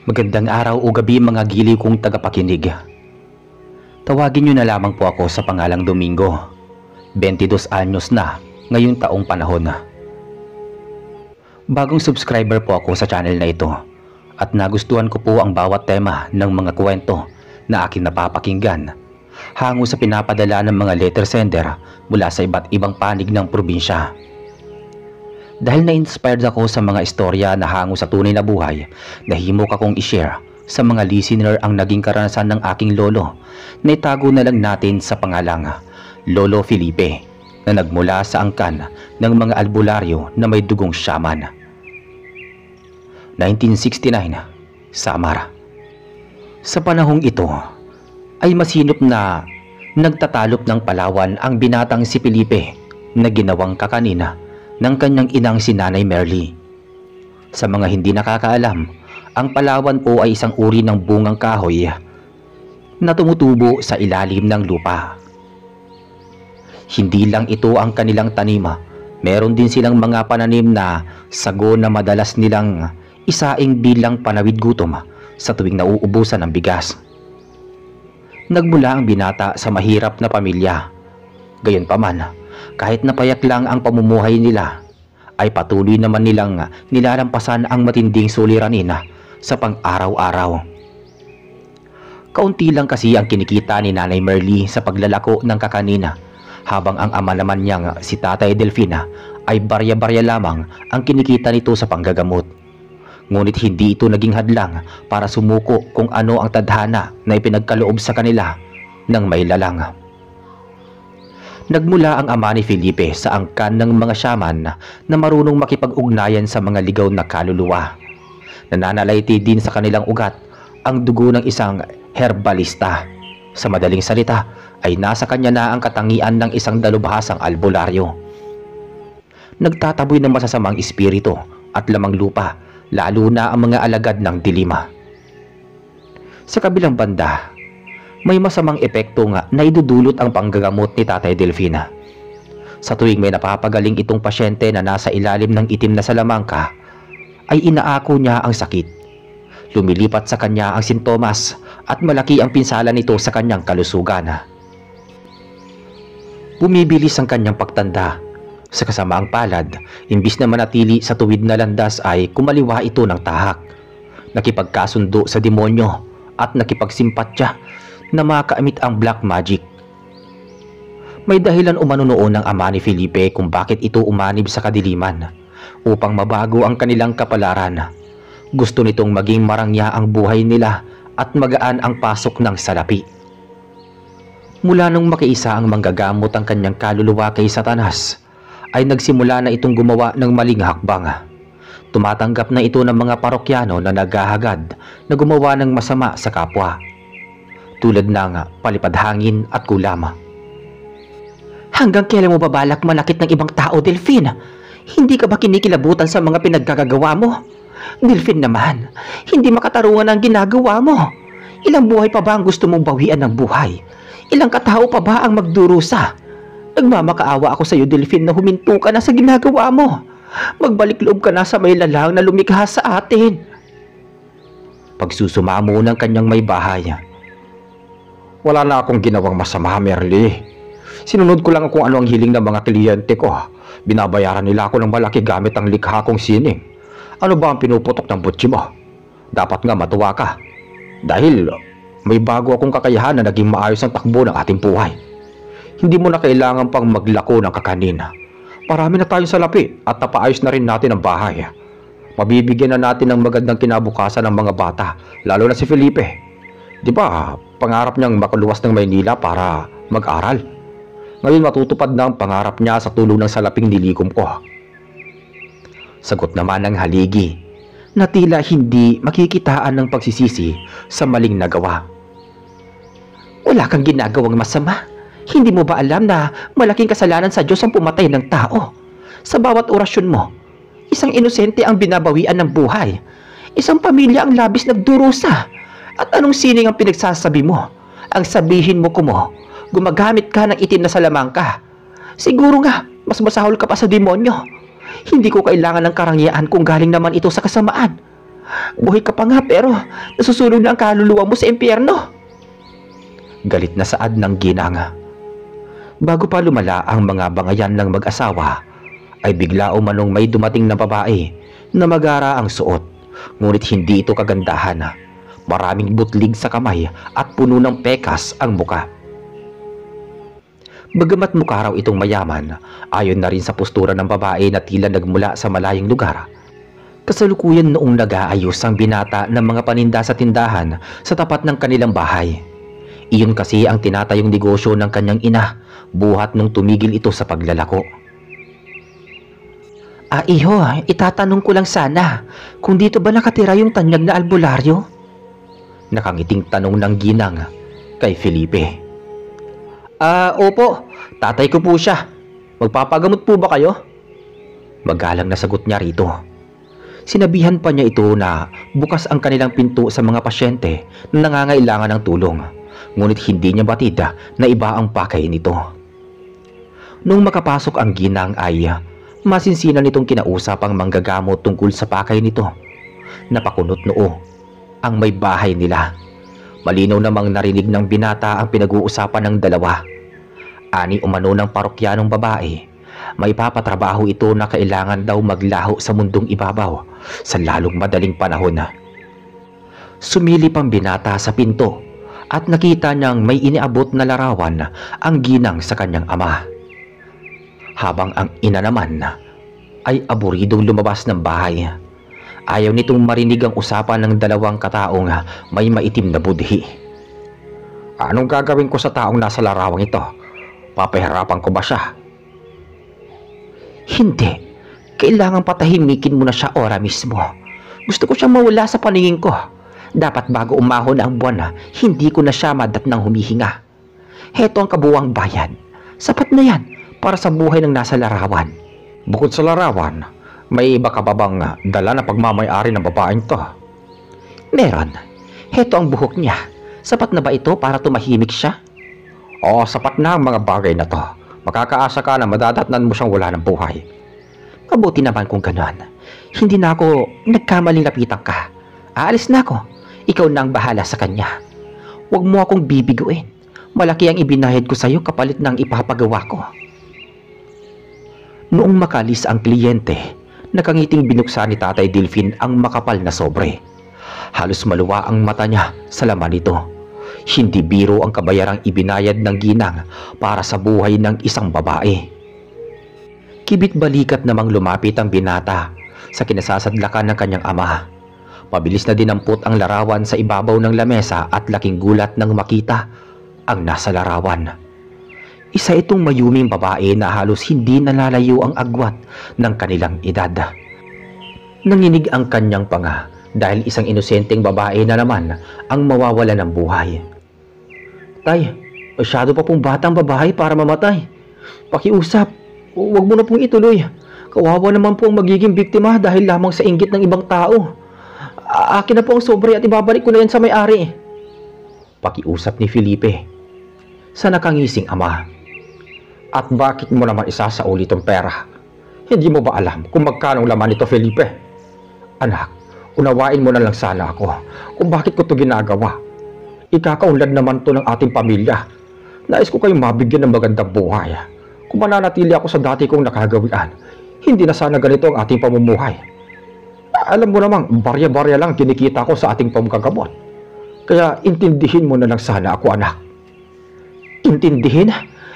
Magandang araw o gabi mga giliw kong tagapakinig. Tawagin niyo na lamang po ako sa pangalang Domingo. 22 anyos na ngayong taong panahon. Bagong subscriber po ako sa channel na ito at nagustuhan ko po ang bawat tema ng mga kwento na aking napapakinggan hango sa pinapadala ng mga letter sender mula sa iba't ibang panig ng probinsya. Dahil na-inspired ako sa mga istorya na hango sa tunay na buhay, nahimok akong i-share sa mga listener ang naging karanasan ng aking lolo na itago na lang natin sa pangalang Lolo Felipe na nagmula sa angkan ng mga albularyo na may dugong shaman. 1969, Samar. Sa panahong ito ay masinop na nagtatalop ng Palawan ang binatang si Felipe na ginawang kakanina ng kanyang inang si Nanay Merly. Sa mga hindi nakakaalam, ang Palawan po ay isang uri ng bungang kahoy na tumutubo sa ilalim ng lupa. Hindi lang ito ang kanilang tanima, meron din silang mga pananim na sago na madalas nilang isaing bilang panawid gutom sa tuwing nauubusan ng bigas. Nagmula ang binata sa mahirap na pamilya. Gayunpaman, kahit napayak lang ang pamumuhay nila, ay patuloy naman nilang nilalampasan ang matinding suliranin sa pang-araw-araw. Kaunti lang kasi ang kinikita ni Nanay Merly sa paglalako ng kakanina, habang ang ama naman niyang si Tatay Delfina ay barya-barya lamang ang kinikita nito sa panggagamot. Ngunit hindi ito naging hadlang para sumuko kung ano ang tadhana na ipinagkaloob sa kanila ng may lalang. Nagmula ang ama ni Felipe sa angkan ng mga shaman na marunong makipag-ugnayan sa mga ligaw na kaluluwa. Nananalayti din sa kanilang ugat ang dugo ng isang herbalista. Sa madaling salita ay nasa kanya na ang katangian ng isang dalubhasang albularyo. Nagtataboy ng masasamang espiritu at lamang lupa, lalo na ang mga alagad ng dilima. Sa kabilang banda, may masamang epekto nga na idudulot ang panggagamot ni Tatay Delfina. Sa tuwing may napapagaling itong pasyente na nasa ilalim ng itim na salamangka, ay inaako niya ang sakit. Lumilipat sa kanya ang sintomas at malaki ang pinsala nito sa kanyang kalusugan. Bumibilis ang kanyang pagtanda. Sa kasamaang palad, imbis na manatili sa tuwid na landas ay kumaliwa ito ng tahak. Nakipagkasundo sa demonyo at nakipagsimpatya na makaamit ang black magic. May dahilan umano noon ng ama ni Felipe kung bakit ito umanib sa kadiliman, upang mabago ang kanilang kapalaran. Gusto nitong maging marangya ang buhay nila at magaan ang pasok ng salapi. Mula nung makiisa ang manggagamot ang kanyang kaluluwa kay Satanas, ay nagsimula na itong gumawa ng maling hakbang. Tumatanggap na ito ng mga parokyano na naghahagad na gumawa ng masama sa kapwa, tulad ng palipadhangin at kulama. Hanggang kailan mo babalak manakit ng ibang tao, Delfin? Hindi ka ba kinikilabutan sa mga pinaggagawa mo? Delfin naman, hindi makatarungan ang ginagawa mo. Ilang buhay pa ba ang gusto mong bawian ng buhay? Ilang katao pa ba ang magdurusa? Nagmamakaawa ako sa iyo, Delfin, na huminto ka na sa ginagawa mo. Magbalik loob ka na sa may lalang na lumikha sa atin. Pagsusumamo ng kanyang may bahay. Wala na akong ginawang masama, Merly. Sinunod ko lang kung ano ang hiling ng mga kliyente ko. Binabayaran nila ako ng malaki gamit ang likha kong sining. Ano ba ang pinuputok ng butsi mo? Dapat nga matuwa ka. Dahil may bago akong kakayahan na naging maayos ang takbo ng ating buhay. Hindi mo na kailangan pang maglako ng kakanina. Marami na tayong salapi at napaayos na rin natin ang bahay. Mabibigyan na natin ng magandang kinabukasan ng mga bata, lalo na si Felipe. Di ba, pangarap niyang makaluwas ng Maynila para mag-aral. Ngayon matutupad na ang pangarap niya sa tulong ng salaping nilikom ko. Sagot naman ng haligi na tila hindi makikitaan ng pagsisisi sa maling nagawa. Wala kang ginagawang masama. Hindi mo ba alam na malaking kasalanan sa Diyos ang pumatay ng tao? Sa bawat orasyon mo, isang inosente ang binabawian ng buhay. Isang pamilya ang labis nagdurusa. At anong sining ang pinagsasabi mo? Ang sabihin mo gumagamit ka ng itim na salamangka. Siguro nga, mas masahol ka pa sa demonyo. Hindi ko kailangan ng karangyaan kung galing naman ito sa kasamaan. Buhay ka pa nga pero nasusunog na ang kaluluwa mo sa impyerno. Galit na saad ng ginang. Bago pa lumala ang mga bangayan ng mag-asawa, ay bigla umanong may dumating na babae na magara ang suot, ngunit hindi ito kagandahan. Maraming butlig sa kamay at puno ng pekas ang muka. Bagamat mukha raw itong mayaman, ayon na rin sa postura ng babae na tila nagmula sa malayong lugar. Kasalukuyan noong nag-aayos ang binata ng mga paninda sa tindahan sa tapat ng kanilang bahay. Iyon kasi ang tinatayong negosyo ng kanyang ina, buhat nung tumigil ito sa paglalako. Iho, itatanong ko lang sana, kung dito ba nakatira yung tanyag na albularyo? Nakangiting tanong ng ginang kay Felipe. Opo, tatay ko po siya. Magpapagamot po ba kayo? Magalang na sagot niya rito. Sinabihan pa niya ito na bukas ang kanilang pinto sa mga pasyente na nangangailangan ng tulong, ngunit hindi niya batid na iba ang pakay nito. Nung makapasok ang ginang ay masinsinan nitong kinausap ang manggagamot tungkol sa pakay nito. Napakunot noo ang may bahay nila. Malinaw namang narinig ng binata ang pinag-uusapan ng dalawa. Ani umano ng parokyanong babae, may papatrabaho ito na kailangan daw maglaho sa mundong ibabaw sa lalong madaling panahon. Sumilip ang binata sa pinto at nakita niyang may iniabot na larawan ang ginang sa kanyang ama. Habang ang ina naman ay aburidong lumabas ng bahay. Ayaw nitong marinig ang usapan ng dalawang kataong may maitim na budhi. Anong gagawin ko sa taong nasa larawang ito? Papahirapan ko ba siya? Hindi. Kailangan patahimikin mo na siya ora mismo. Gusto ko siyang mawala sa paningin ko. Dapat bago umahon ang buwan hindi ko na siya madatnang humihinga. Heto ang kabuwang bayan. Sapat na yan para sa buhay ng nasa larawan. Bukod sa larawan, may iba ka ba bang dala na pagmamay-ari ng babaeng to? Meron. Heto ang buhok niya. Sapat na ba ito para tumahimik siya? Oo, sapat na ang mga bagay na to. Makakaasa ka na madadatnan mo siyang wala ng buhay. Mabuti naman kung ganon. Hindi na ako nagkamaling lapitan ka. Aalis na ako. Ikaw na ang bahala sa kanya. Huwag mo akong bibiguin. Malaki ang ibinahid ko sa iyo kapalit ng ipapagawa ko. Noong makalis ang kliyente, nakangiting binuksan ni Tatay Delfin ang makapal na sobre. Halos maluwa ang mata niya sa laman nito. Hindi biro ang kabayarang ibinayad ng ginang para sa buhay ng isang babae. Kibit-balikat namang lumapit ang binata sa kinasasadlakan ng kanyang ama. Mabilis na dinampot ang larawan sa ibabaw ng lamesa at laking gulat nang makita ang nasa larawan. Isa itong mayuming babae na halos hindi nalalayo ang agwat ng kanilang edad. Nanginig ang kanyang panga dahil isang inosenteng babae na naman ang mawawala ng buhay. Tay, masyado pa pong batang babae para mamatay. Pakiusap, huwag mo na pong ituloy. Kawawa naman po ang magiging biktima dahil lamang sa inggit ng ibang tao. Akin na po ang sobre at ibabalik ko na yan sa may-ari. Pakiusap ni Felipe sa nakangising ama. At bakit mo naman isasauli itong pera? Hindi mo ba alam kung magkano laman nito, Felipe? Anak, unawain mo na lang sana ako kung bakit ko ito ginagawa. Ikakaunlad naman to ng ating pamilya. Nais ko kayong mabigyan ng magandang buhay. Kung mananatili ako sa dati kong nakagawian, hindi na sana ganito ang ating pamumuhay. Alam mo namang, barya-barya lang kinikita ko sa ating pamgagamot. Kaya intindihin mo na lang sana ako, anak. Intindihin?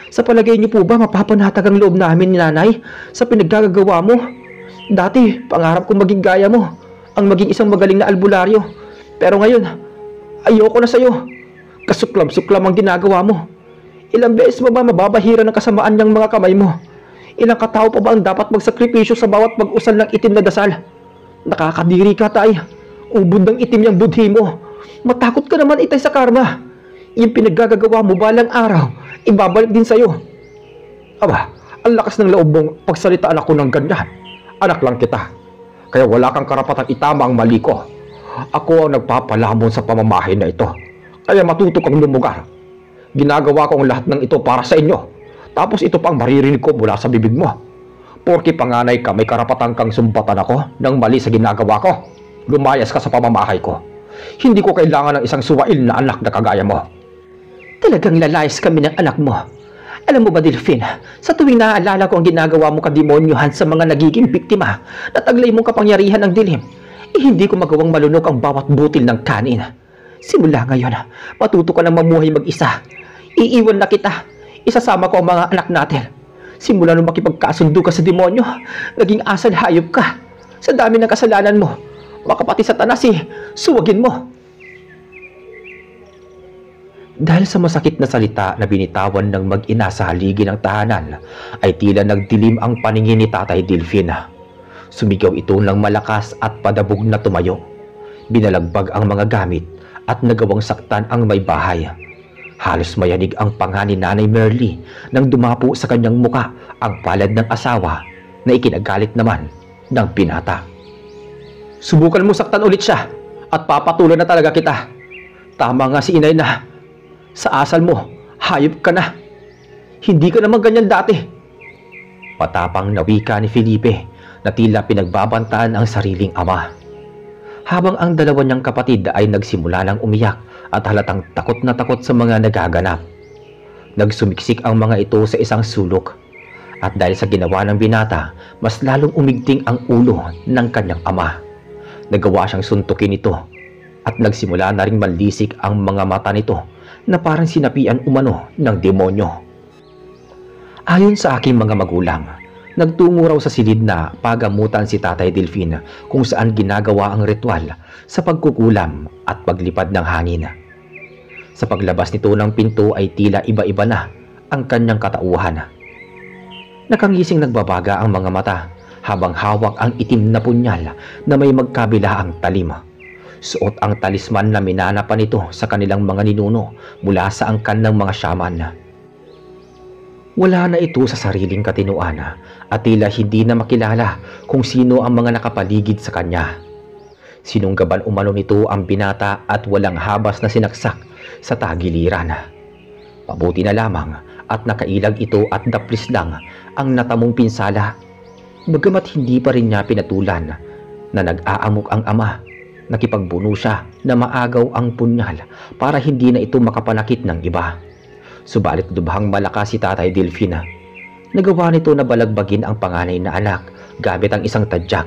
Sa palagay niyo po ba mapapanatag ang loob namin ni nanay sa pinaggagawa mo? Dati, pangarap kong maging gaya mo, ang maging isang magaling na albularyo. Pero ngayon, ayoko na sa'yo. Kasuklam-suklam ang ginagawa mo. Ilang beses mo ba mababahira ng kasamaan niyang mga kamay mo? Ilang katao pa ba ang dapat magsakripisyo sa bawat pag-usal ng itim na dasal? Nakakadiri ka, tay. Ubod ng itim yung budhi mo. Matakot ka naman, itay, sa karma. Yung pinaggagawa mo balang araw, ibabalik din sa'yo. Aba, ang lakas ng loob mong pagsalitaan ako ng ganyan. Anak lang kita. Kaya wala kang karapatang itama ang mali ko. Ako ang nagpapalamon sa pamamahay na ito. Kaya matuto kang lumugar. Ginagawa ko ang lahat ng ito para sa inyo. Tapos ito pang maririnig ko mula sa bibig mo. Porke panganay ka, may karapatan kang sumbatan ako ng mali sa ginagawa ko. Lumayas ka sa pamamahay ko. Hindi ko kailangan ng isang suwail na anak na kagaya mo. Talagang lalayas kami ng anak mo. Alam mo ba, Delphine, sa tuwing naaalala ko ang ginagawa mo kademonyohan sa mga nagiging biktima na taglay mong kapangyarihan ng dilim, hindi ko magawang malunok ang bawat butil ng kanin. Simula ngayon, matuto ka na mamuhay mag-isa. Iiwan na kita. Isasama ko ang mga anak natin. Simula nung makipagkasundo ka sa demonyo, naging asal hayop ka. Sa dami ng kasalanan mo, makapati Satanas suwagin mo. Dahil sa masakit na salita na binitawan ng mag-ina sa haligi ng tahanan, ay tila nagdilim ang paningin ni Tatay Delphine. Sumigaw ito ng malakas at padabog na tumayo. Binalagbag ang mga gamit at nagawang saktan ang may bahay. Halos mayanig ang panga ni Nanay Merly nang dumapo sa kanyang muka ang palad ng asawa na ikinagalit naman ng binata. Subukan mo saktan ulit siya at papatulan na talaga kita. Tama nga si inay na sa asal mo, hayop ka na. Hindi ka naman ganyan dati. Patapang na wika ni Felipe na tila pinagbabantaan ang sariling ama. Habang ang dalawa niyang kapatid ay nagsimula ng umiyak at halatang takot na takot sa mga nagaganap. Nagsumiksik ang mga ito sa isang sulok. At dahil sa ginawa ng binata, mas lalong umigting ang ulo ng kanyang ama. Nagawa siyang suntukin ito at nagsimula na ring manlisik ang mga mata nito na parang sinapian umano ng demonyo. Ayon sa aking mga magulang, nagtungo raw sa silid na pagamutan si Tatay Delphine kung saan ginagawa ang ritual sa pagkukulam at paglipad ng hangin. Sa paglabas nito ng pinto ay tila iba-iba na ang kanyang katauhan. Nakangising nagbabaga ang mga mata habang hawak ang itim na punyal na may magkabilaang talim. Suot ang talisman na minana pa nito sa kanilang mga ninuno mula sa angkan ng mga shaman. Wala na ito sa sariling katinuan at tila hindi na makilala kung sino ang mga nakapaligid sa kanya. Sinunggaban umano nito ang binata at walang habas na sinaksak sa tagiliran. Mabuti na lamang at nakailag ito at daplis lang ang natamong pinsala. Bagamat hindi pa rin niya pinatulan na nag-aamok ang ama, nakipagbuno siya na maagaw ang punyal para hindi na ito makapanakit ng iba. Subalit lubhang malakas si Tatay Delphine. Nagawa nito na balagbagin ang panganay na anak gamit ang isang tadyak.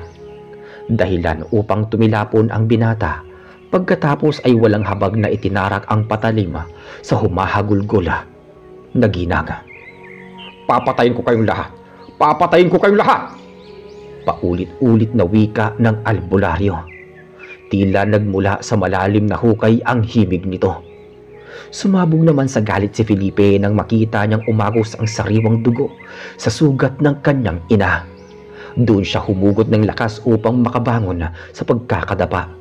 Dahilan upang tumilapon ang binata, pagkatapos ay walang habag na itinarak ang patalim sa humahagulgol na ginang. Papatayin ko kayong lahat! Papatayin ko kayong lahat! Paulit-ulit na wika ng albularyo. Tila nagmula sa malalim na hukay ang himig nito. Sumabog naman sa galit si Felipe nang makita niyang umagos ang sariwang dugo sa sugat ng kanyang ina. Doon siya humugot ng lakas upang makabangon sa pagkakadapa.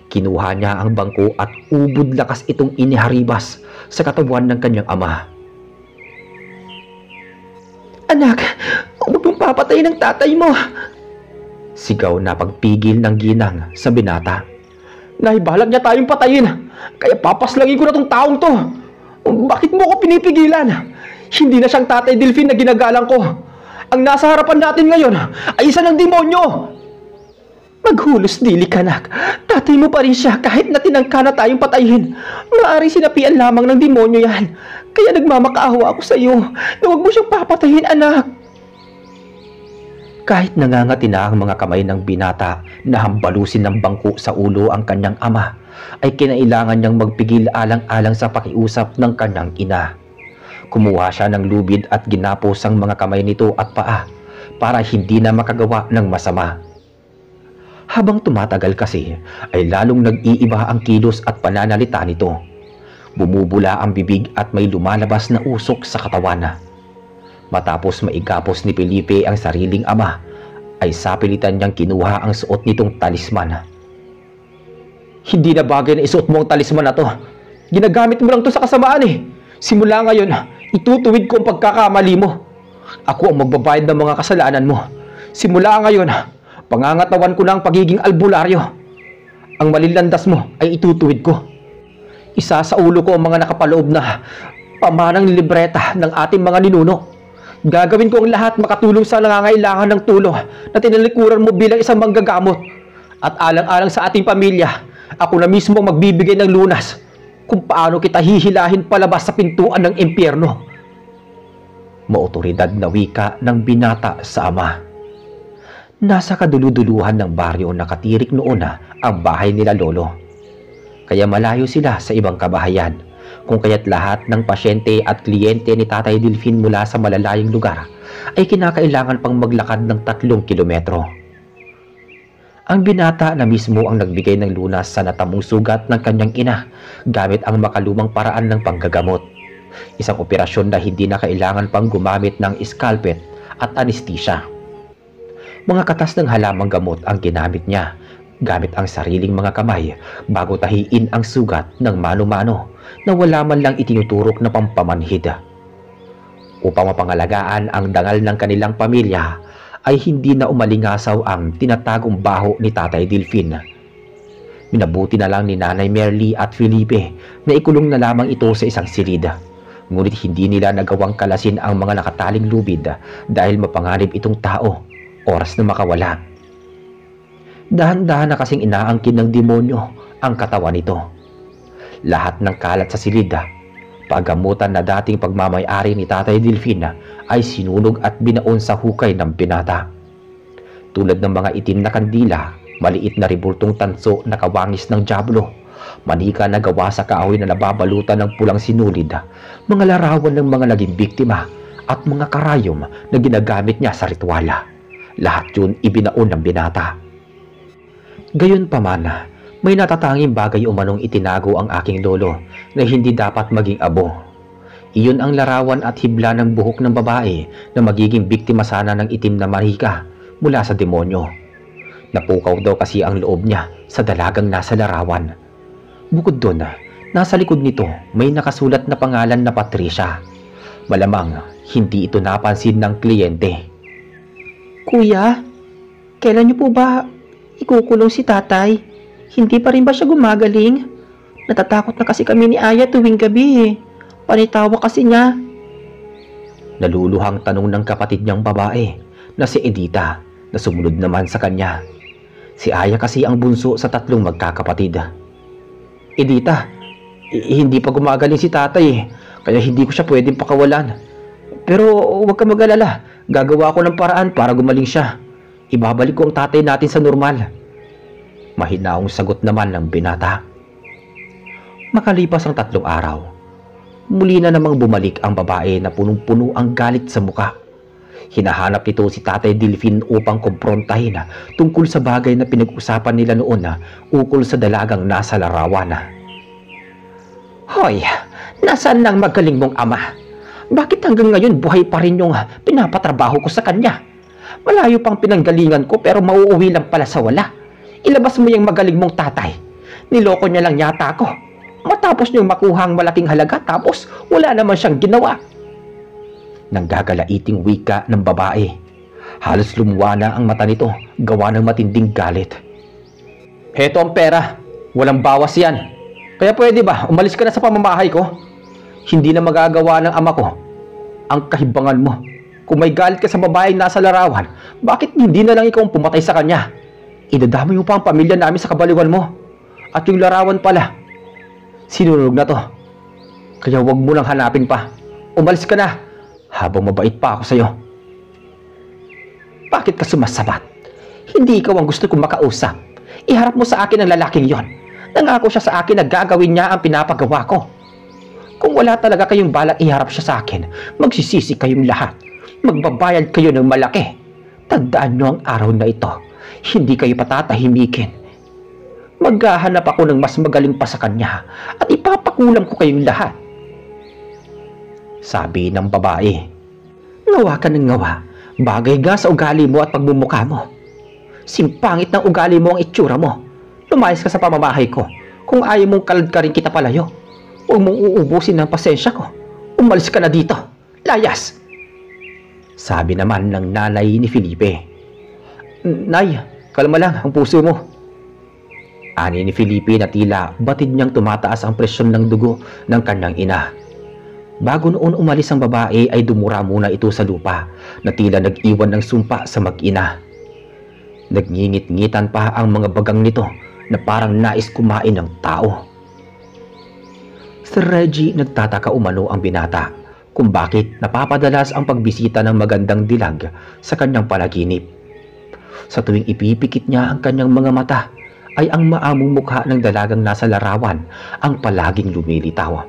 Kinuha niya ang bangko at ubod lakas itong iniharibas sa katawan ng kanyang ama. Anak, huwag mong papatayin ang tatay mo! Sigaw na pagpigil ng ginang sa binata. Nahibalag niya tayong patayin, kaya papaslangin ko na tong taong to. Bakit mo ko pinipigilan? Hindi na siyang Tatay Delphine na ginagalang ko. Ang nasa harapan natin ngayon ay isa ng demonyo. Maghulos dili ka, anak. Tatay mo pa rin siya kahit na tinangka na tayong patayin. Maaari sinapian lamang ng demonyo yan. Kaya nagmamakaawa ako sa iyo na huwag mo siyang papatayin, anak. Kahit nangangati na ang mga kamay ng binata na hambalusin ng bangko sa ulo ang kanyang ama, ay kinailangan niyang magpigil alang-alang sa pakiusap ng kanyang ina. Kumuha siya ng lubid at ginapos ang mga kamay nito at paa para hindi na makagawa ng masama. Habang tumatagal kasi, ay lalong nag-iiba ang kilos at pananalita nito. Bumubula ang bibig at may lumalabas na usok sa katawan. Matapos maigapos ni Felipe ang sariling ama, ay sapilitan niyang kinuha ang suot nitong talisman. Hindi na bagay na isuot mo ang talisman na to. Ginagamit mo lang to sa kasamaan . Simula ngayon, itutuwid ko ang pagkakamali mo. Ako ang magbabayad ng mga kasalanan mo. Simula ngayon, pangangatawan ko na ang pagiging albularyo. Ang malilandas mo ay itutuwid ko. Isa sa ulo ko ang mga nakapaloob na pamanang libreta ng ating mga ninuno. Gagawin ko ang lahat makatulong sa nangangailangan ng tulong na tinalikuran mo bilang isang manggagamot. At alang-alang sa ating pamilya, ako na mismo ang magbibigay ng lunas kung paano kita hihilahin palabas sa pintuan ng impyerno. Maotoridad na wika ng binata sa ama. Nasa kaduluduluhan ng baryo nakatirik noon ang bahay nila lolo. Kaya malayo sila sa ibang kabahayan, kung kaya't lahat ng pasyente at kliyente ni Tatay Delfin mula sa malalayong lugar ay kinakailangan pang maglakad ng 3 kilometro. Ang binata na mismo ang nagbigay ng lunas sa natamong sugat ng kanyang ina gamit ang makalumang paraan ng panggagamot. Isang operasyon na hindi na kailangan pang gumamit ng scalpel at anesthesia. Mga katas ng halamang gamot ang ginamit niya gamit ang sariling mga kamay bago tahiin ang sugat ng mano-mano na wala man lang itinuturok na pampamanhid. Upang mapangalagaan ang dangal ng kanilang pamilya ay hindi na umalingasaw ang tinatagong baho ni Tatay Delfin. Minabuti na lang ni Nanay Merly at Felipe na ikulong na lamang ito sa isang silid. Ngunit hindi nila nagawang kalasin ang mga nakataling lubid dahil mapanganib itong tao, oras na makawala. Dahan-dahan na kasing inaangkin ng demonyo ang katawan nito. Lahat ng kalat sa silid, paggamutan na dating pagmamay-ari ni Tatay Delfin ay sinunog at binaon sa hukay ng binata. Tulad ng mga itim na kandila, maliit na ribultong tanso na kawangis ng dyablo, manika na gawa sa kahoy na nababalutan ng pulang sinulid, mga larawan ng mga naging biktima at mga karayom na ginagamit niya sa rituala. Lahat yun ibinaon ng binata. Gayunpaman, may natatanging bagay umanong itinago ang aking lolo na hindi dapat maging abo. Iyon ang larawan at hibla ng buhok ng babae na magiging biktima sana ng itim na marika mula sa demonyo. Napukaw daw kasi ang loob niya sa dalagang nasa larawan. Bukod doon, nasa likod nito may nakasulat na pangalan na Patricia. Malamang hindi ito napansin ng kliyente. Kuya, kailan niyo po ba ikukulong si tatay? Hindi pa rin ba siya gumagaling? Natatakot na kasi kami ni Aya tuwing gabi. Panitawa kasi niya. Naluluhang tanong ng kapatid niyang babae na si Edita na sumunod naman sa kanya. Si Aya kasi ang bunso sa 3 magkakapatid. Edita, hindi pa gumagaling si tatay kaya hindi ko siya pwedeng pakawalan. Pero huwag ka mag-alala, gagawa ko ng paraan para gumaling siya. Ibabalik ko ang tatay natin sa normal. Mahinaong sagot naman ng binata. Makalipas ang 3 araw, muli na namang bumalik ang babae na punong-puno ang galit sa muka. Hinahanap nito si Tatay Delfin upang kumprontahin tungkol sa bagay na pinag-usapan nila noon ukol sa dalagang nasa larawan. Hoy, nasaan nang magaling mong ama? Bakit hanggang ngayon buhay pa rin yung pinapatrabaho ko sa kanya? Malayo pang pinanggalingan ko pero mauuwi lang pala sa wala. Ilabas mo yung magaling mong tatay. Niloko niya lang yata ako. Matapos niyong makuha ang malaking halaga tapos wala naman siyang ginawa. Nanggagalaiting wika ng babae. Halos lumuwa na ang mata nito gawa ng matinding galit. Heto ang pera. Walang bawas yan. Kaya pwede ba umalis ka na sa pamamahay ko? Hindi na magagawa ng ama ko ang kahibangan mo. Kung may galit ka sa babaeng nasa larawan, bakit hindi na lang ikaw ang pumatay sa kanya? Idadamay mo pa ang pamilya namin sa kabaliwan mo. At yung larawan pala, sinunog na to. Kaya wag mo lang hanapin pa. Umalis ka na habang mabait pa ako sa'yo. Bakit ka sumasabat? Hindi ikaw ang gusto kong makausap. Iharap mo sa akin ang lalaking yon. Nangako siya sa akin na gagawin niya ang pinapagawa ko. Kung wala talaga kayong balak iharap siya sa akin, magsisisi kayong lahat. Magbabayad kayo ng malaki. Tandaan niyo ang araw na ito. Hindi kayo patatahimikin. Maghahanap ako ng mas magaling pa sa kanya at ipapakulam ko kayong lahat. Sabi ng babae. Ngawa ka ng ngawa. Bagay nga sa ugali mo at pagmumukha mo. Simpangit ng ugali mo ang itsura mo. Lumayas ka sa pamamahay ko. Kung ayaw mong kalad ka rin kita palayo, huwag mong uubusin ng pasensya ko. Umalis ka na dito. Layas! Sabi naman ng nanay ni Felipe. Nay, kalma lang ang puso mo. Ani ni Felipe na tila batid niyang tumataas ang presyon ng dugo ng kanyang ina. Bago noon umalis ang babae ay dumura muna ito sa lupa na tila nag-iwan ng sumpa sa mag-ina. Nagngingit-ngitan pa ang mga bagang nito na parang nais kumain ng tao. Sir Reggie, nagtataka umano ang binata kung bakit napapadalas ang pagbisita ng magandang dilag sa kanyang panaginip. Sa tuwing ipipikit niya ang kanyang mga mata, ay ang maamong mukha ng dalagang nasa larawan ang palaging lumilitaw.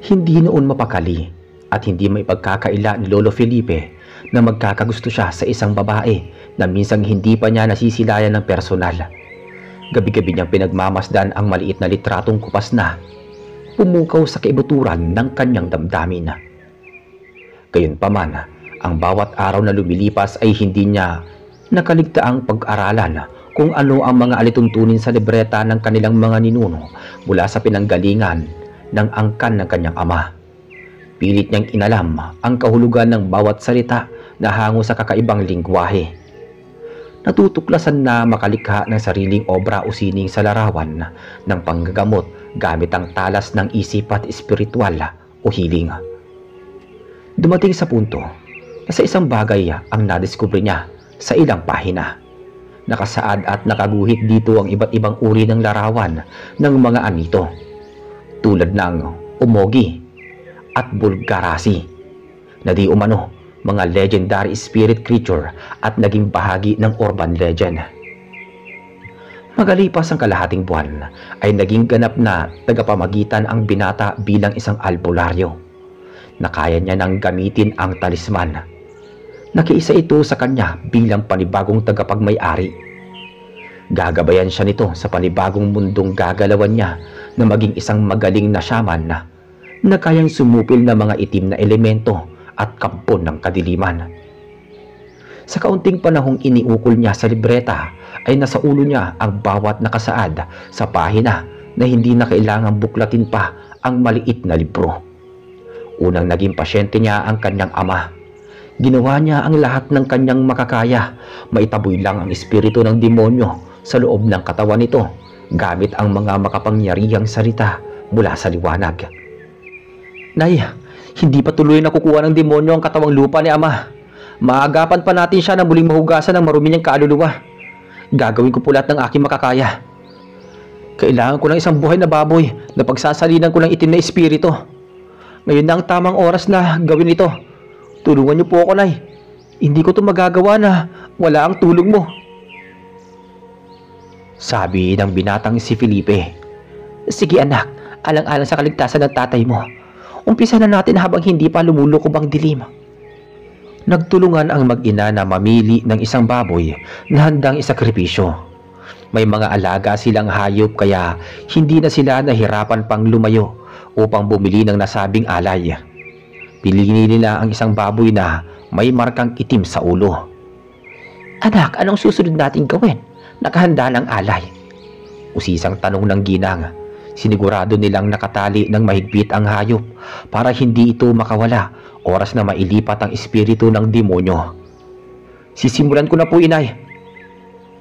Hindi noon mapakali at hindi may pagkakaila ni Lolo Felipe na magkakagusto siya sa isang babae na minsang hindi pa niya nasisilayan ng personal. Gabi-gabi niyang pinagmamasdan ang maliit na litratong kupas na pumukaw sa kaibuturan ng kanyang damdamin. Gayunpaman, ang bawat araw na lumilipas ay hindi niya nakaligtaang pag-aralan kung ano ang mga alituntunin sa libreta ng kanilang mga ninuno mula sa pinanggalingan ng angkan ng kanyang ama. Pilit niyang inalam ang kahulugan ng bawat salita na hango sa kakaibang lingwahe. Natutuklasan na makalikha ng sariling obra o sining sa larawan ng panggagamot gamit ang talas ng isip at espiritual o healing. Dumating sa punto na sa isang bagay ang nadiskubre niya sa ilang pahina. Nakasaad at nakaguhit dito ang iba't ibang uri ng larawan ng mga anito, tulad ng Umogi at Bulgarasi, na di umano mga legendary spirit creature at naging bahagi ng urban legend. Magalipas ang kalahating buwan ay naging ganap na tagapamagitan ang binata bilang isang albularyo na kaya niya nang gamitin ang talisman. Nakiisa ito sa kanya bilang panibagong tagapagmay-ari. Gagabayan siya nito sa panibagong mundong gagalawan niya na maging isang magaling na shaman na kayang sumupil na mga itim na elemento at kampon ng kadiliman. Sa kaunting panahong iniukol niya sa libreta ay nasa ulo niya ang bawat nakasaad sa pahina na hindi na kailangang buklatin pa ang maliit na libro. Unang naging pasyente niya ang kanyang ama. Ginawa niya ang lahat ng kanyang makakaya, maitaboy lang ang espiritu ng demonyo sa loob ng katawan nito gamit ang mga makapangyarihang salita mula sa liwanag. Nay, hindi pa tuloy nakukuha ng demonyo ang katawang lupa ni Ama. Maagapan pa natin siya na muling mahugasan ng marumi niyang kaluluwa. Gagawin ko po lahat ng aking makakaya. Kailangan ko ng isang buhay na baboy na pagsasalinan ko ng itim na espiritu. Ngayon na ang tamang oras na gawin ito. Tulungan niyo po ako, Nay. Hindi ko ito magagawa na wala ang tulong mo. Sabi ng binatang si Felipe. Sige anak, alang-alang sa kaligtasan ng tatay mo. Umpisa na natin habang hindi pa lumulukob ang dilim. Nagtulungan ang mag-ina na mamili ng isang baboy na handang isakripisyo. May mga alaga silang hayop kaya hindi na sila nahirapan pang lumayo upang bumili ng nasabing alay. Pinili nila ang isang baboy na may markang itim sa ulo. Anak, anong susunod natin gawin? Nakahanda ng alay. Usisang tanong ng ginang. Sinigurado nilang nakatali ng mahigpit ang hayop para hindi ito makawala oras na mailipat ang espiritu ng demonyo. Sisimulan ko na po, inay.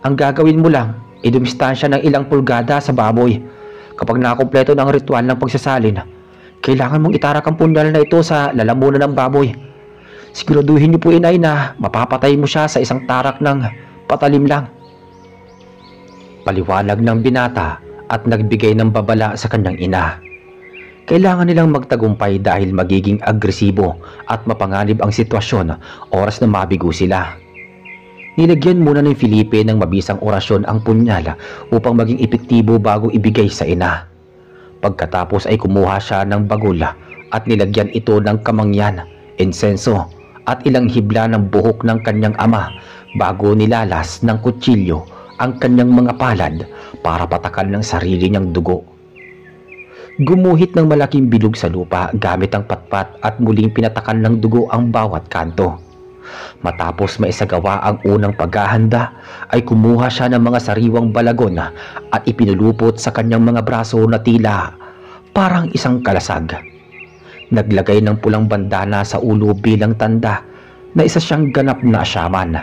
Ang gagawin mo lang ay dumistansya ng ilang pulgada sa baboy. Kapag nakakumpleto ng ritual ng pagsasalin, kailangan mong itarak ang punyal na ito sa lalamunan ng baboy. Siguraduhin niyo po, inay, na mapapatay mo siya sa isang tarak ng patalim lang. Paliwanag ng binata at nagbigay ng babala sa kanyang ina. Kailangan nilang magtagumpay dahil magiging agresibo at mapanganib ang sitwasyon oras na mabigo sila. Nilagyan muna ni Felipe ng mabisang orasyon ang punyal upang maging epektibo bago ibigay sa ina. Pagkatapos ay kumuha siya ng bagul at nilagyan ito ng kamangyan, insenso at ilang hibla ng buhok ng kanyang ama bago nilalas ng kutsilyo ang kanyang mga palad para patakan ng sarili niyang dugo. Gumuhit ng malaking bilog sa lupa gamit ang patpat at muling pinatakan ng dugo ang bawat kanto. Matapos maisagawa ang unang paghahanda ay kumuha siya ng mga sariwang balagon at ipinulupot sa kanyang mga braso na tila parang isang kalasag. Naglagay ng pulang bandana sa ulo bilang tanda na isa siyang ganap na shaman.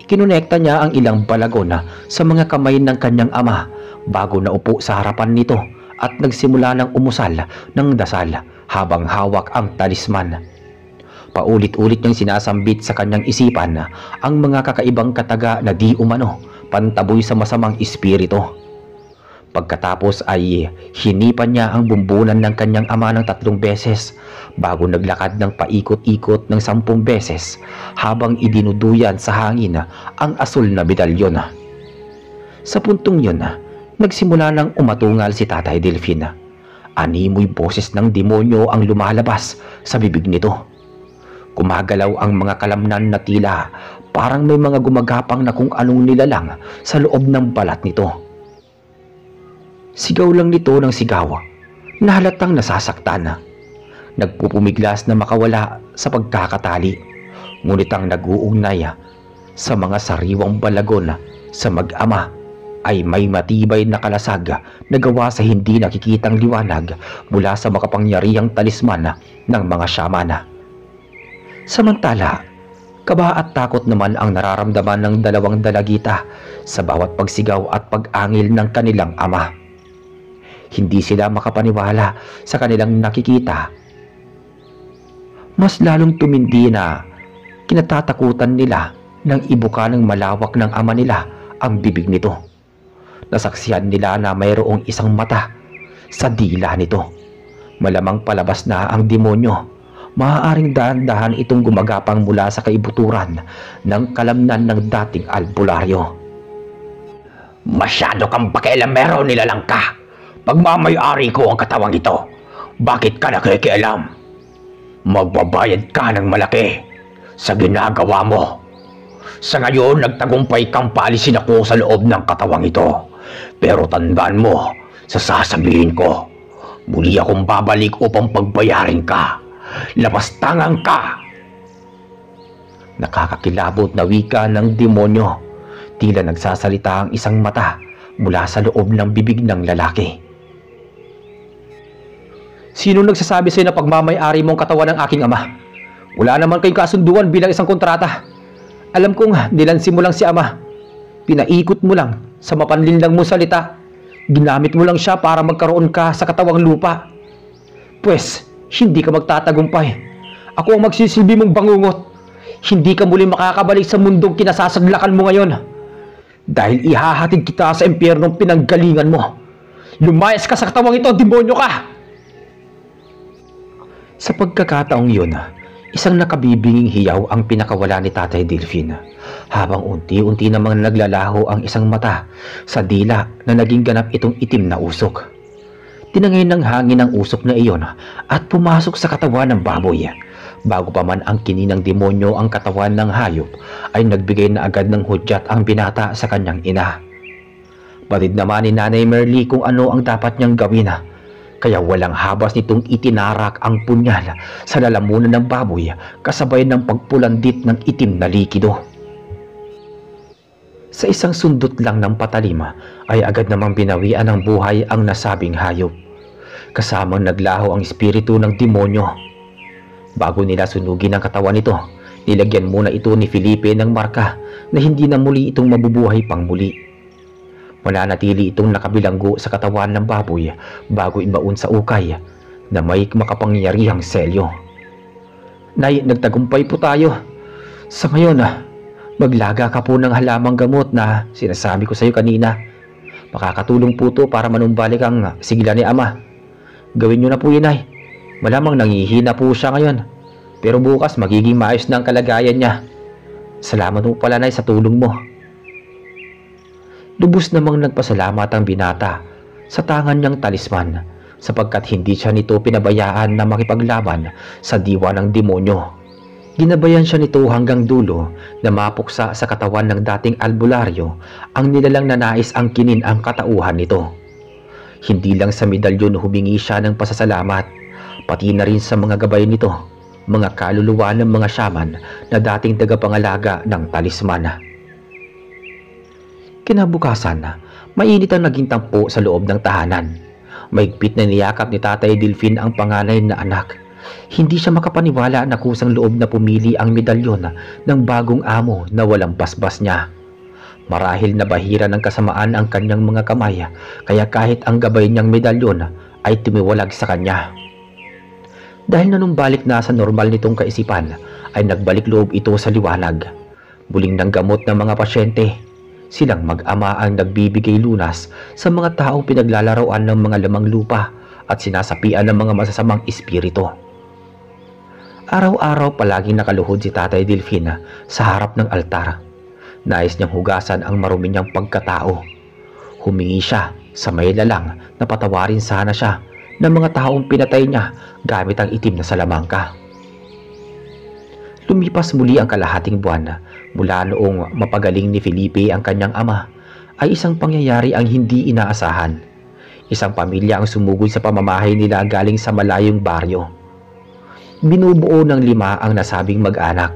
Ikinonekta niya ang ilang balagon sa mga kamay ng kanyang ama bago naupo sa harapan nito at nagsimula ng umusal ng dasal habang hawak ang talisman. Paulit-ulit niyang sinasambit sa kanyang isipan ang mga kakaibang kataga na di umano pantaboy sa masamang espiritu. Pagkatapos ay hinipan niya ang bumbunan ng kanyang ama ng 3 beses bago naglakad ng paikot-ikot ng 10 beses habang idinuduyan sa hangin ang asul na medalyon. Sa puntong yun, nagsimula ng umatungal si Tatay Delfin. Animoy boses ng demonyo ang lumalabas sa bibig nito. Kumagalaw ang mga kalamnan na tila parang may mga gumagapang na kung anong nilalang sa loob ng balat nito. Sigaw lang nito ng sigaw na halatang nasasaktan. Nagpupumiglas na makawala sa pagkakatali, ngunit ang nag-uugnay sa mga sariwang balagon sa mag-ama ay may matibay na kalasag na gawa sa hindi nakikitang liwanag mula sa makapangyarihang talisman ng mga shaman. Samantala, kaba at takot naman ang nararamdaman ng 2 dalagita sa bawat pagsigaw at pag-angil ng kanilang ama. Hindi sila makapaniwala sa kanilang nakikita. Mas lalong tumindi na kinatatakutan nila nang ibuka ng malawak ng ama nila ang bibig nito. Nasaksihan nila na mayroong isang mata sa dila nito. Malamang palabas na ang demonyo. Maaaring dahan-dahan itong gumagapang mula sa kaibuturan ng kalamnan ng dating albularyo. Masyado kang pakialamero, nilalang ka. Pagmamay-ari ko ang katawang ito. Bakit ka nakikialam? Magbabayad ka ng malaki sa ginagawa mo. Sa ngayon, nagtagumpay kang paalisin ako sa loob ng katawang ito. Pero tandaan mo, sa sasabihin ko, muli akong babalik upang pagbayarin ka. Lapastangan ka! Nakakakilabot na wika ng demonyo. Tila nagsasalita ang isang mata mula sa loob ng bibig ng lalaki. Sino nagsasabi sa'yo na pagmamay-ari mong katawan ng aking ama? Wala naman kayong kasunduan bilang isang kontrata. Alam kong nilansin mo lang si ama. Pinaikot mo lang sa mapanlinlang mo salita. Ginamit mo lang siya para magkaroon ka sa katawang lupa. Pwes, hindi ka magtatagumpay. Ako ang magsisilbi mong bangungot. Hindi ka muli makakabalik sa mundong kinasasaglakan mo ngayon. Dahil ihahatid kita sa impyernong pinanggalingan mo. Lumayas ka sa katawang ito, demonyo ka! Sa pagkakataong yun, isang nakabibinging hiyaw ang pinakawala ni Tatay Delfin, habang unti-unti namang naglalaho ang isang mata sa dila na naging ganap itong itim na usok. Tinangay ng hangin ang usok na iyon at pumasok sa katawan ng baboy. Bago pa man ang kininang demonyo ang katawan ng hayop, ay nagbigay na agad ng hudyat ang binata sa kanyang ina. Batid naman ni Nanay Merly kung ano ang dapat niyang gawin. Kaya walang habas nitong itinarak ang punyal sa lalamunan ng baboy kasabay ng pagpulandit ng itim na likido. Sa isang sundot lang ng patalima ay agad namang binawian ng buhay ang nasabing hayop. Kasamang naglaho ang espiritu ng demonyo. Bago nila sunugin ang katawan nito, nilagyan muna ito ni Felipe ng marka na hindi na muli itong mabubuhay pang muli. Mananatili itong nakabilanggo sa katawan ng baboy bago ibaon sa ukay na may makapangyarihang selyo. Nay, nagtagumpay po tayo. Sa ngayon, maglaga ka po ng halamang gamot na sinasabi ko sa iyo kanina. Makakatulong po to para manumbalik ang sigla ni ama. Gawin nyo na po yun, Nay. Malamang nangihina po siya ngayon. Pero bukas magiging maayos na ang kalagayan niya. Salamat po pala, Nay, sa tulong mo. Lubos namang nagpasalamat ang binata sa tangan niyang talisman sapagkat hindi siya nito pinabayaan na makipaglaban sa diwa ng demonyo. Ginabayan siya nito hanggang dulo na mapuksa sa katawan ng dating albularyo ang nilalang na nais ang kinin ang katauhan nito. Hindi lang sa medalyon humingi siya ng pasasalamat, pati na rin sa mga gabay nito, mga kaluluwa ng mga shaman na dating tagapangalaga ng talisman. Kinabukasan, mainit ang naging tampo sa loob ng tahanan. Maigpit na niyakap ni Tatay Delfin ang panganay na anak. Hindi siya makapaniwala na kusang loob na pumili ang medalyon ng bagong amo na walang basbas niya. Marahil na bahira ng kasamaan ang kanyang mga kamay, kaya kahit ang gabay niyang medalyon ay tumiwalag sa kanya. Dahil nanumbalik na sa normal nitong kaisipan, ay nagbalik loob ito sa liwanag. Muling ng gamot ng mga pasyente. Silang mag-ama ang nagbibigay lunas sa mga taong pinaglalaroan ng mga lamang lupa at sinasapian ng mga masasamang espiritu. Araw-araw palaging nakaluhod si Tatay Delfin sa harap ng altar. Nais niyang hugasan ang marumi niyang pagkatao. Humingi siya sa may lalang na patawarin sana siya ng mga taong pinatay niya gamit ang itim na salamangka. Lumipas muli ang kalahating buwan mula noong mapagaling ni Felipe ang kanyang ama, ay isang pangyayari ang hindi inaasahan. Isang pamilya ang sumugod sa pamamahay nila galing sa malayong baryo. Binubuo ng 5 ang nasabing mag-anak,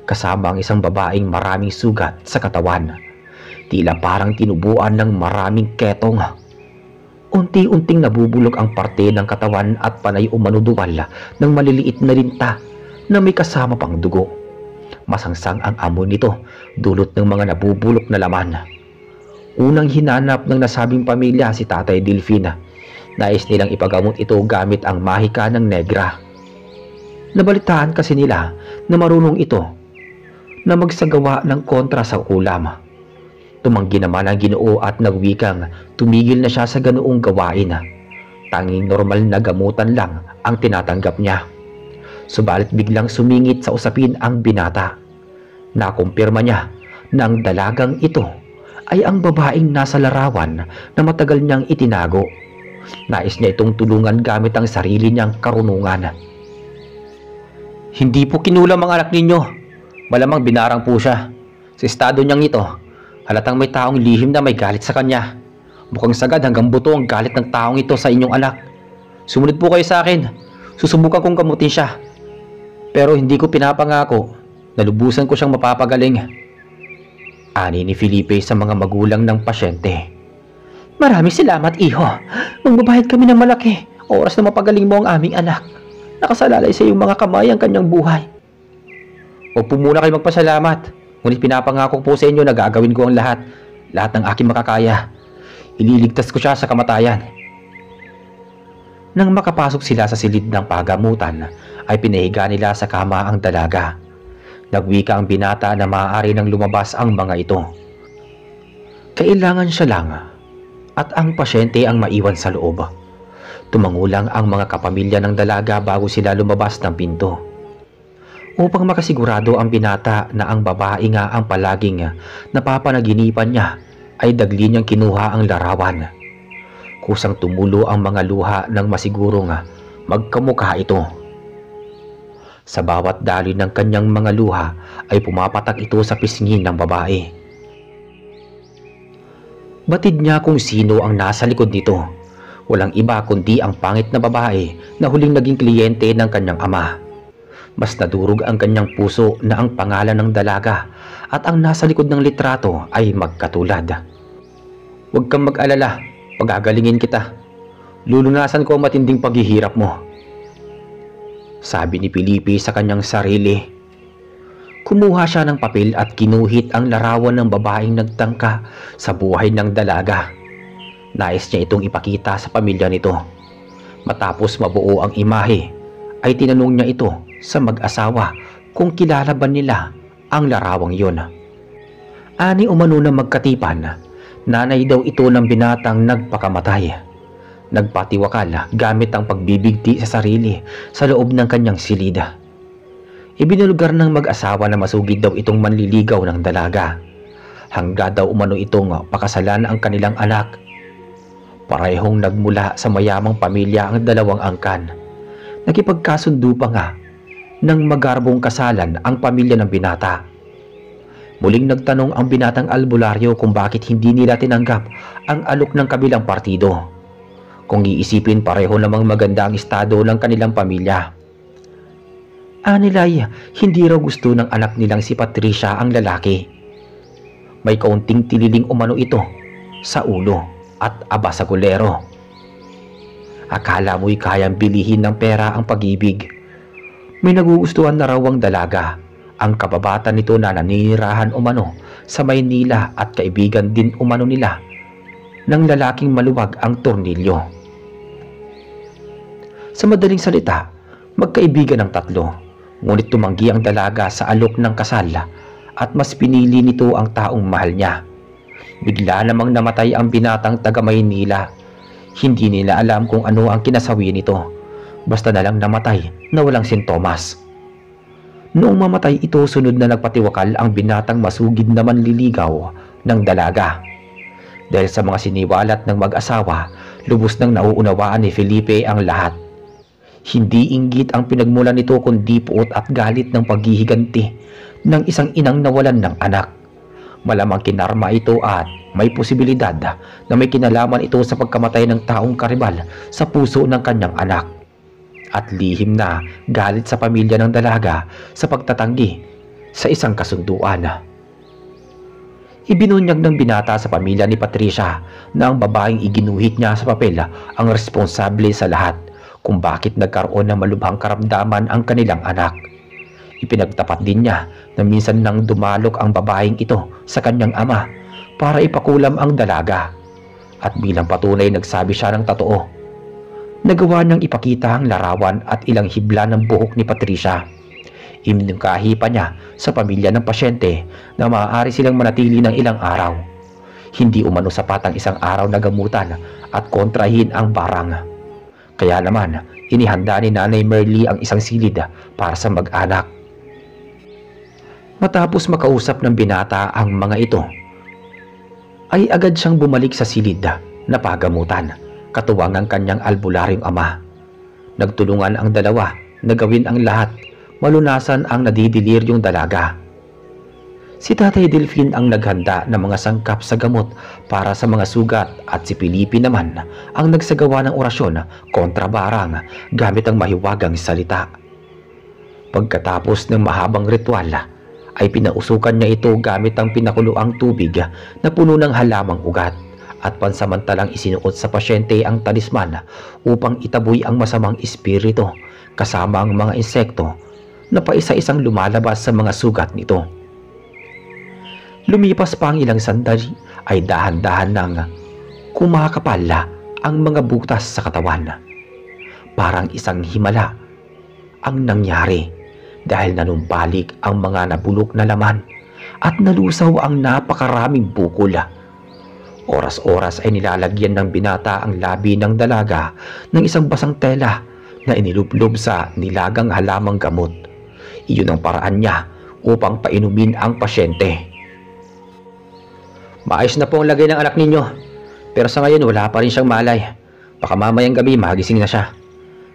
kasama ang isang babaeng maraming sugat sa katawan. Tila parang tinubuan ng maraming ketong. Unti-unting nabubulok ang parte ng katawan at panay umanuduwal ng maliliit na linta na may kasama pang dugo. Masangsang ang amoy nito dulot ng mga nabubulok na laman. Unang hinanap ng nasabing pamilya si Tatay Delfin. Nais nilang ipagamot ito gamit ang mahika ng negra. Nabalitaan kasi nila na marunong ito na magsagawa ng kontra sa ulam. Tumanggi naman ang Ginoo at nagwikang tumigil na siya sa ganoong gawain. Tanging normal na gamutan lang ang tinatanggap niya. Subalit biglang sumingit sa usapin ang binata. Nakumpirma niya na ang dalagang ito ay ang babaeng nasa larawan na matagal niyang itinago. Nais niya itong tulungan gamit ang sarili niyang karunungan. Hindi po kinulam ang anak ninyo. Malamang binarang po siya. Sa estado niyang ito, halatang may taong lihim na may galit sa kanya. Mukhang sagad hanggang buto ang galit ng taong ito sa inyong anak. Sumunod po kayo sa akin. Susubukan kong gamutin siya. Pero hindi ko pinapangako na lubusan ko siyang mapapagaling. Ani ni Felipe sa mga magulang ng pasyente. Maraming salamat, iho. Magbabayad kami ng malaki. Oras na mapagaling mo ang aming anak. Nakasalalay sa iyong mga kamay ang kanyang buhay. Huwag po muna kayo magpasalamat. Ngunit pinapangako po sa inyo na gagawin ko ang lahat ng aking makakaya. Ililigtas ko siya sa kamatayan. Nang makapasok sila sa silid ng pagamutan, ay pinahiga nila sa kama ang dalaga. Nagwika ang binata na maaari nang lumabas ang mga ito. Kailangan siya lang at ang pasyente ang maiwan sa loob. Tumangulang ang mga kapamilya ng dalaga bago sila lumabas ng pinto. Upang makasigurado ang binata na ang babae nga ang palaging napapanaginipan niya, ay dagli niyang kinuha ang larawan. Kusang tumulo ang mga luha ng masigurong magkamukha ito. Sa bawat daloy ng kanyang mga luha ay pumapatak ito sa pisngi ng babae. Batid niya kung sino ang nasa likod nito. Walang iba kundi ang pangit na babae na huling naging kliyente ng kanyang ama. Mas nadurog ang kanyang puso na ang pangalan ng dalaga at ang nasa likod ng litrato ay magkatulad. Huwag kang mag-alala, pagagalingin kita. Lulunasan ko ang matinding paghihirap mo. Sabi ni Felipe sa kanyang sarili. Kumuha siya ng papel at kinuhit ang larawan ng babaeng nagtangka sa buhay ng dalaga. Nais niya itong ipakita sa pamilya nito. Matapos mabuo ang imahe, ay tinanong niya ito sa mag-asawa kung kilala ba nila ang larawang yun. Ani umano na magkatipan, nanay daw ito ng binatang nagpakamatay. Nagpatiwakal gamit ang pagbibigti sa sarili sa loob ng kanyang silida. Ibinulgar ng mag-asawa na masugid daw itong manliligaw ng dalaga. Hangga daw umano itong pakasalan ang kanilang anak. Parehong nagmula sa mayamang pamilya ang dalawang angkan. Nakipagkasundo pa nga ng magarbong kasalan ang pamilya ng binata. Muling nagtanong ang binatang albularyo kung bakit hindi nila tinanggap ang alok ng kabilang partido. Kung iisipin, pareho namang maganda ang estado ng kanilang pamilya. Anilay, hindi raw gusto ng anak nilang si Patricia ang lalaki. May kaunting tililing umano ito sa ulo at aba sa gulero. Akala mo'y kayang bilihin ng pera ang pag-ibig. May nagugustuhan na raw ang dalaga, ang kababata nito na naninirahan umano sa Maynila at kaibigan din umano nila ng lalaking maluwag ang tornilyo. Sa madaling salita, Magkaibigan ng tatlo, ngunit tumanggi ang dalaga sa alok ng kasal at mas pinili nito ang taong mahal niya. Bigla namang namatay ang binatang taga Maynila. Hindi nila alam kung ano ang kinasawi nito. Basta na lang namatay na walang sintomas. Noong mamatay ito, sunod na nagpatiwakal ang binatang masugid na manliligaw ng dalaga. Dahil sa mga siniwalat ng mag-asawa, lubos nang nauunawaan ni Felipe ang lahat. Hindi inggit ang pinagmulan nito kundi puot at galit ng paghihiganti ng isang inang nawalan ng anak. Malamang kinarma ito at may posibilidad na may kinalaman ito sa pagkamatay ng taong karibal sa puso ng kanyang anak. At lihim na galit sa pamilya ng dalaga sa pagtatanggi sa isang kasunduan. Ibinunyag ng binata sa pamilya ni Patricia na ang babaeng iginuhit niya sa papel ang responsable sa lahat kung bakit nagkaroon ng malubhang karamdaman ang kanilang anak. Ipinagtapat din niya na minsan nang dumalok ang babaeng ito sa kanyang ama para ipakulam ang dalaga. At bilang patunay nagsabi siya ng totoo. Nagawa niyang ipakita ang larawan at ilang hibla ng buhok ni Patricia. Iminungkahi pa niya sa pamilya ng pasyente na maaari silang manatili ng ilang araw. Hindi umano sapat ang isang araw na gamutan at kontrahin ang barang. Kaya naman, inihanda ni Nanay Merly ang isang silid para sa mag-anak. Matapos makausap ng binata ang mga ito, ay agad siyang bumalik sa silid na pagamutan, katuwang ang kanyang albularyong ama. Nagtulungan ang dalawa na gawin ang lahat, malunasan ang nadidiliryong dalaga. Si Tatay Delfin ang naghanda ng mga sangkap sa gamot para sa mga sugat at si Felipe naman ang nagsagawa ng orasyon kontra barang gamit ang mahiwagang salita. Pagkatapos ng mahabang ritual, ay pinausukan niya ito gamit ang pinakuluang tubig na puno ng halamang ugat at pansamantalang isinuot sa pasyente ang talisman upang itaboy ang masamang espiritu kasama ang mga insekto na paisa-isang lumalabas sa mga sugat nito. Lumipas pa ang ilang sandali ay dahan-dahan nang kumakapal ang mga butas sa katawan. Parang isang himala ang nangyari dahil nanumbalik ang mga nabulok na laman at nalusaw ang napakaraming bukol. Oras-oras ay nilalagyan ng binata ang labi ng dalaga ng isang basang tela na inilublob sa nilagang halamang gamot. Iyon ang paraan niya upang painumin ang pasyente. Maayos na po ang lagay ng anak ninyo, pero sa ngayon wala pa rin siyang malay. Baka mamayang gabi magising na siya.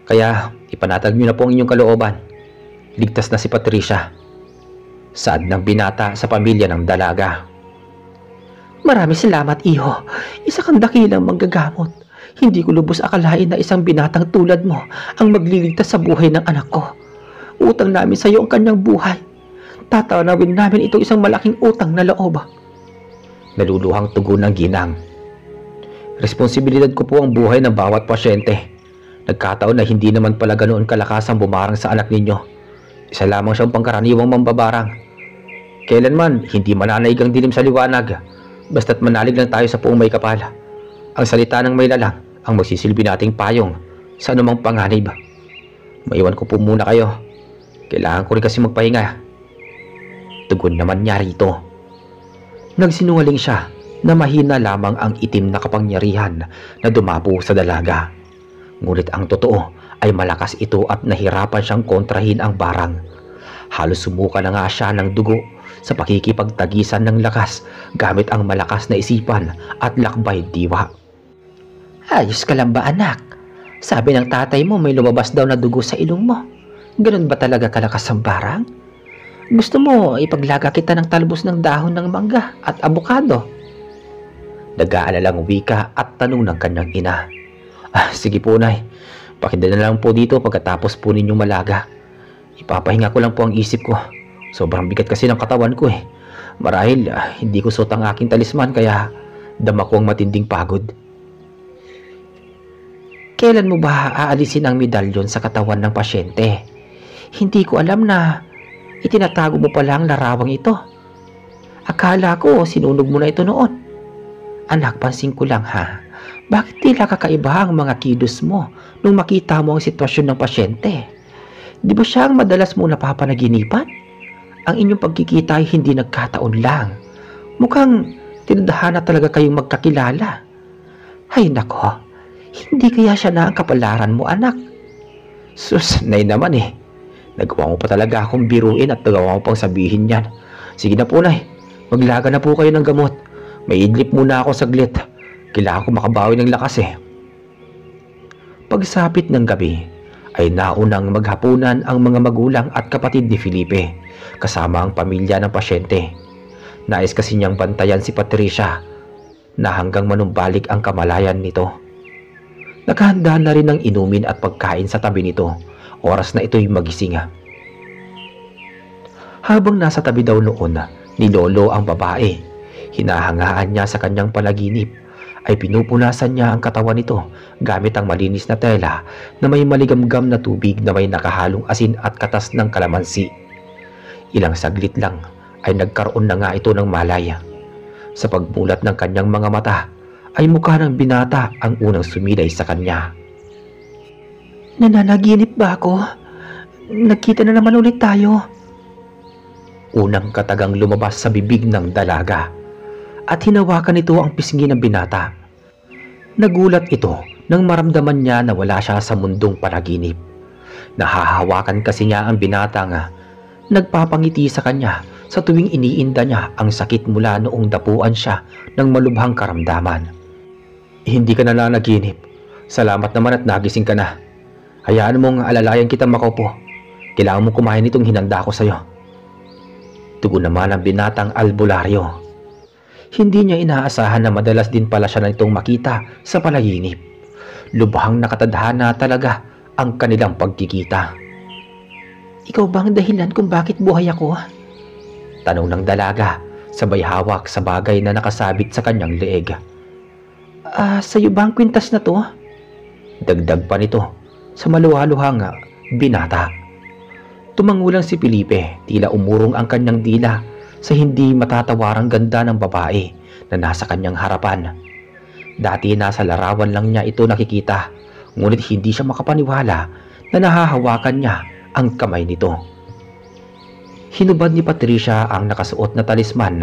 Kaya ipanatag niyo na po ang inyong kalooban. Ligtas na si Patricia. Saad ng binata sa pamilya ng dalaga. Maraming salamat, iho. Isa kang dakilang manggagamot. Hindi ko lubos akalain na isang binatang tulad mo ang magliligtas sa buhay ng anak ko. Utang namin sa iyo ang kanyang buhay. Tatanawin namin itong isang malaking utang na loob. Naluluhang tugon ng ginang. Responsibilidad ko po ang buhay ng bawat pasyente. Nagkataon na hindi naman pala ganoon kalakas ang bumarang sa anak ninyo. Isa lamang siyang pangkaraniwang mambabarang. Kailanman hindi mananaig ang dilim sa liwanag, basta't manalig lang tayo sa puong may kapal. Ang salita ng may lalang ang magsisilbi nating payong sa anumang panganib. Maiwan ko po muna kayo. Kailangan ko rin kasi magpahinga. Tugon naman niya rito. Nagsinungaling siya na mahina lamang ang itim na kapangyarihan na dumapo sa dalaga. Ngunit ang totoo ay malakas ito at nahirapan siyang kontrahin ang barang. Halos sumuka na nga siya ng dugo sa pakikipagtagisan ng lakas gamit ang malakas na isipan at lakbay diwa. Ayos ka lang ba, anak? Sabi ng tatay mo may lumabas daw na dugo sa ilong mo. Ganun ba talaga kalakas ang barang? Gusto mo ipaglaga kita ng talbos ng dahon ng mangga at abukado? Nag-aalalang wika at tanong ng kanyang ina. Sige po, Nay. Pakidala na lang po dito pagkatapos po ninyong malaga. Ipapahinga ko lang po ang isip ko. Sobrang bigat kasi ng katawan ko eh. Marahil hindi ko suot ang aking talisman kaya dama ko ang matinding pagod. Kailan mo ba aalisin ang medalyon sa katawan ng pasyente? Hindi ko alam na itinatago mo pala ang larawang ito. Akala ko sinunog mo na ito noon. Anak, pansin ko lang ha. Bakit tila kakaiba ang mga kilos mo nung makita mo ang sitwasyon ng pasyente? Di ba siya ang madalas mo napapanaginipan? Ang inyong pagkikita ay hindi nagkataon lang. Mukhang tinadhana talaga kayong magkakilala. Ay nako, hindi kaya siya na ang kapalaran mo, anak? Sus, nay naman eh. Nagawa mo pa talaga akong biruin at nagawa mo pang sabihin yan. Sige na po, nay. Maglaga na po kayo ng gamot. May idlip muna ako saglit. Kailangan ko makabawi ng lakas eh. Pagsapit ng gabi, ay naunang maghapunan ang mga magulang at kapatid ni Felipe, kasama ang pamilya ng pasyente. Nais kasi niyang bantayan si Patricia, na hanggang manumbalik ang kamalayan nito. Nakahanda na rin ng inumin at pagkain sa tabi nito, oras na ito'y magising. Habang nasa tabi daw noon ni Lolo ang babae, hinahangaan niya sa kanyang panaginip, ay pinupunasan niya ang katawan nito gamit ang malinis na tela na may maligamgam na tubig na may nakahalong asin at katas ng kalamansi. Ilang saglit lang ay nagkaroon na nga ito ng malaya. Sa pagmulat ng kanyang mga mata ay mukha ng binata ang unang sumilay sa kanya. Nananaginip ba ako? Nagkita na naman ulit tayo. Unang katagang lumabas sa bibig ng dalaga at hinawakan nito ang pisngi ng binata. Nagulat ito nang maramdaman niya na wala siya sa mundong panaginip. Nahahawakan kasi niya ang binata nga nagpapangiti sa kanya sa tuwing iniinda niya ang sakit mula noong dapuan siya ng malubhang karamdaman. Hindi ka na nanaginip. Salamat naman at nagising ka na. Hayaan mong alalayan kita makaupo. Kailangan mong kumain itong hinanda ko sa'yo. Tugon naman ang binatang albularyo. Hindi niya inaasahan na madalas din pala siya nitong makita sa panaginip. Lubhang nakatadhana talaga ang kanilang pagkikita. Ikaw bang dahilan kung bakit buhay ako? Tanong ng dalaga, sabay hawak sa bagay na nakasabit sa kanyang leeg. Sa'yo ba ang kwintas na to? Dagdag pa nito sa maluhaluhang binata. Tumangulang si Felipe, tila umurong ang kanyang dila sa hindi matatawarang ganda ng babae na nasa kanyang harapan. Dati nasa larawan lang niya ito nakikita, ngunit hindi siya makapaniwala na nahahawakan niya ang kamay nito. Hinubad ni Patricia ang nakasuot na talisman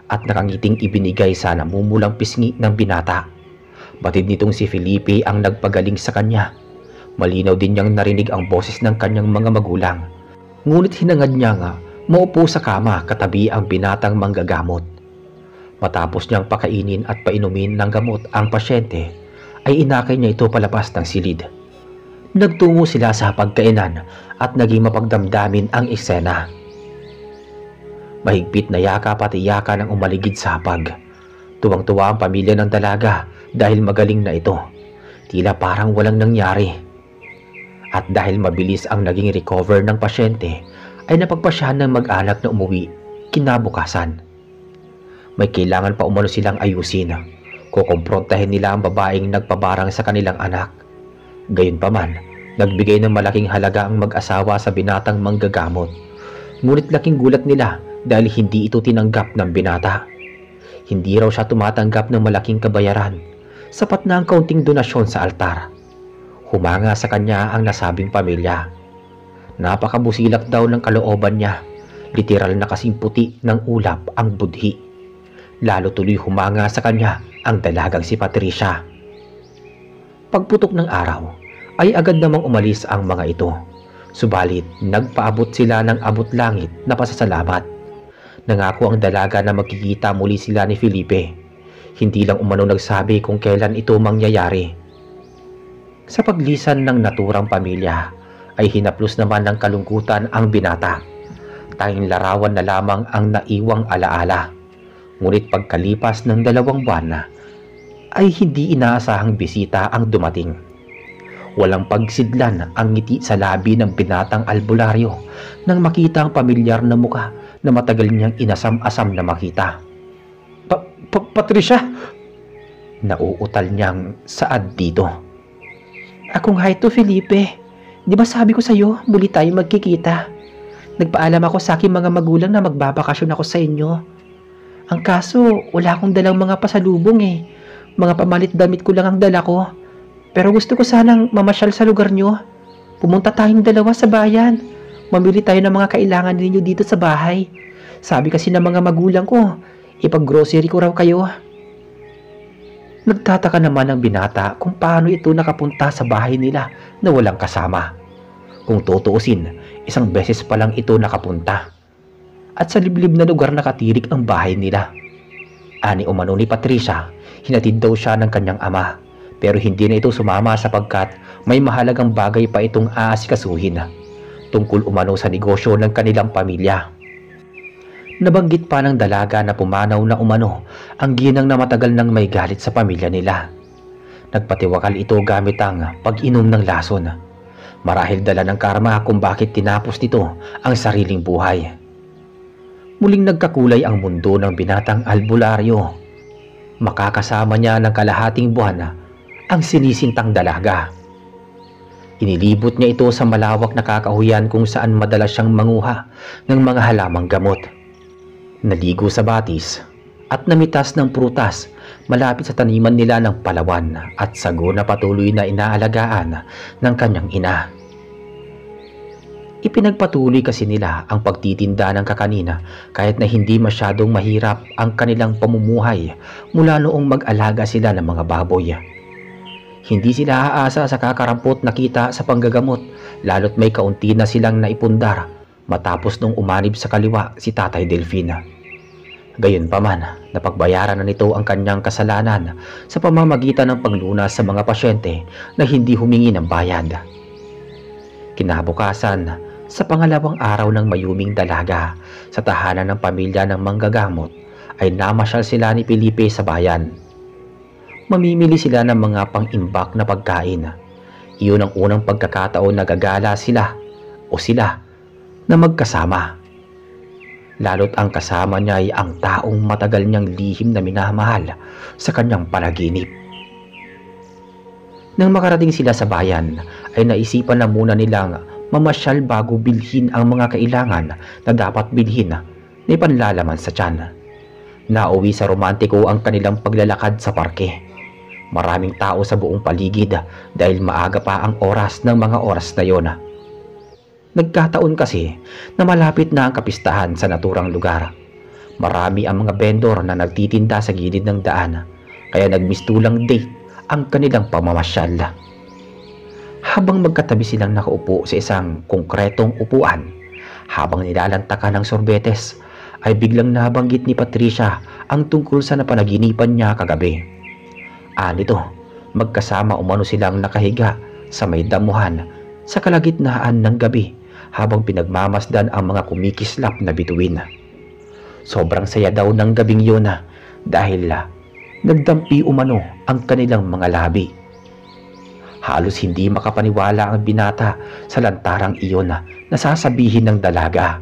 at nakangiting ibinigay sa namumulang pisngi ng binata. Batid nitong si Felipe ang nagpagaling sa kanya. Malinaw din niyang narinig ang boses ng kanyang mga magulang. Ngunit hinangad niya nga maupo sa kama katabi ang binatang manggagamot. Matapos niyang pakainin at painumin ng gamot ang pasyente, ay inakay niya ito palabas ng silid. Nagtungo sila sa pagkainan at naging mapagdamdamin ang eksena. Mahigpit na yakap at iyakan ang umaligid sa hapag. Tuwang-tuwa ang pamilya ng dalaga dahil magaling na ito. Tila parang walang nangyari. At dahil mabilis ang naging recover ng pasyente, ay napagpasyahan ng mag-anak na umuwi kinabukasan. May kailangan pa umano silang ayusin. Kukumprontahin nila ang babaeng nagpabarang sa kanilang anak. Gayunpaman, nagbigay ng malaking halaga ang mag-asawa sa binatang manggagamot. Ngunit laking gulat nila dahil hindi ito tinanggap ng binata. Hindi raw siya tumatanggap ng malaking kabayaran. Sapat na ang kaunting donasyon sa altar. Humanga sa kanya ang nasabing pamilya. Napakabusilak daw ng kalooban niya. Literal na kasing puti ng ulap ang budhi. Lalo tuloy humanga sa kanya ang dalagang si Patricia. Pagputok ng araw, ay agad namang umalis ang mga ito. Subalit, nagpaabot sila ng abot langit na pasasalamat. Nangako ang dalaga na magkikita muli sila ni Felipe. Hindi lang umano nagsabi kung kailan ito mangyayari. Sa paglisan ng naturang pamilya, ay hinaplos naman ng kalungkutan ang binata. Tanging larawan na lamang ang naiwang alaala. Ngunit pagkalipas ng 2 buwan ay hindi inaasahang bisita ang dumating. Walang pagsidlan ang ngiti sa labi ng binatang albularyo nang makita ang pamilyar na muka na matagal niyang inasam-asam na makita. Patricia! Nauutal niyang saad dito. Akong hi to Felipe. Di ba sabi ko sa'yo, muli tayo magkikita? Nagpaalam ako sa aking mga magulang na magbabakasyon ako sa inyo. Ang kaso, wala akong dalang mga pasalubong eh. Mga pamalit damit ko lang ang dala ko. Pero gusto ko sanang mamasyal sa lugar nyo. Pumunta tayong dalawa sa bayan. Mamili tayo ng mga kailangan ninyo dito sa bahay. Sabi kasi ng mga magulang ko, ipag-grocery ko raw kayo. Nagtataka naman ang binata kung paano ito nakapunta sa bahay nila na walang kasama. Kung tutuusin, isang beses pa lang ito nakapunta. At sa liblib na lugar nakatirik ang bahay nila. Ani umano ni Patricia, hinatid daw siya ng kanyang ama, pero hindi na ito sumama sapagkat may mahalagang bagay pa itong aasikasuhin tungkol umano sa negosyo ng kanilang pamilya. Nabanggit pa ng dalaga na pumanaw na umano ang ginang na matagal nang may galit sa pamilya nila. Nagpatiwakal ito gamit ang pag-inom ng lason. Marahil dala ng karma kung bakit tinapos nito ang sariling buhay. Muling nagkakulay ang mundo ng binatang albularyo. Makakasama niya ng kalahating buwan ang sinisintang dalaga. Inilibot niya ito sa malawak na kakahuyan kung saan madalas siyang manguha ng mga halamang gamot. Naligo sa batis at namitas ng prutas malapit sa taniman nila ng palawan at sago na patuloy na inaalagaan ng kanyang ina. Ipinagpatuloy kasi nila ang pagtitinda ng kakanina kahit na hindi masyadong mahirap ang kanilang pamumuhay mula noong mag-alaga sila ng mga baboy. Hindi sila aasa sa kakarampot na kita sa panggagamot lalo't may kaunti na silang naipundar matapos nung umanib sa kaliwa si Tatay Delfina. Gayunpaman, napagbayaran na nito ang kanyang kasalanan sa pamamagitan ng paglunas sa mga pasyente na hindi humingi ng bayad. Kinabukasan, sa pangalawang araw ng mayuming dalaga sa tahanan ng pamilya ng manggagamot ay namasyal sila ni Felipe sa bayan. Mamimili sila ng mga pang-imbak na pagkain. Iyon ang unang pagkakataon na gagala sila na magkasama. Lalo't ang kasama niya ay ang taong matagal niyang lihim na minamahal sa kanyang panaginip. Nang makarating sila sa bayan, ay naisipan na muna nilang mamasyal bago bilhin ang mga kailangan na dapat bilhin na ipanlalaman sa tiyan. Nauwi sa romantiko ang kanilang paglalakad sa parke. Maraming tao sa buong paligid dahil maaga pa ang oras ng mga oras na yon. Nagkataon kasi na malapit na ang kapistahan sa naturang lugar. Marami ang mga vendor na nagtitinda sa gilid ng daan, kaya nagmistulang date ang kanilang pamamasyal. Habang magkatabi silang nakaupo sa isang konkretong upuan, habang nilalantakan ng sorbetes, ay biglang nabanggit ni Patricia ang tungkol sa napanaginipan niya kagabi. Nito, magkasama umano silang nakahiga sa may damuhan sa kalagitnaan ng gabi habang pinagmamasdan ang mga kumikislap na bituin. Sobrang saya daw ng gabing yun dahil nagdampi umano ang kanilang mga labi. Halos hindi makapaniwala ang binata sa lantarang iyon na sasabihin ng dalaga.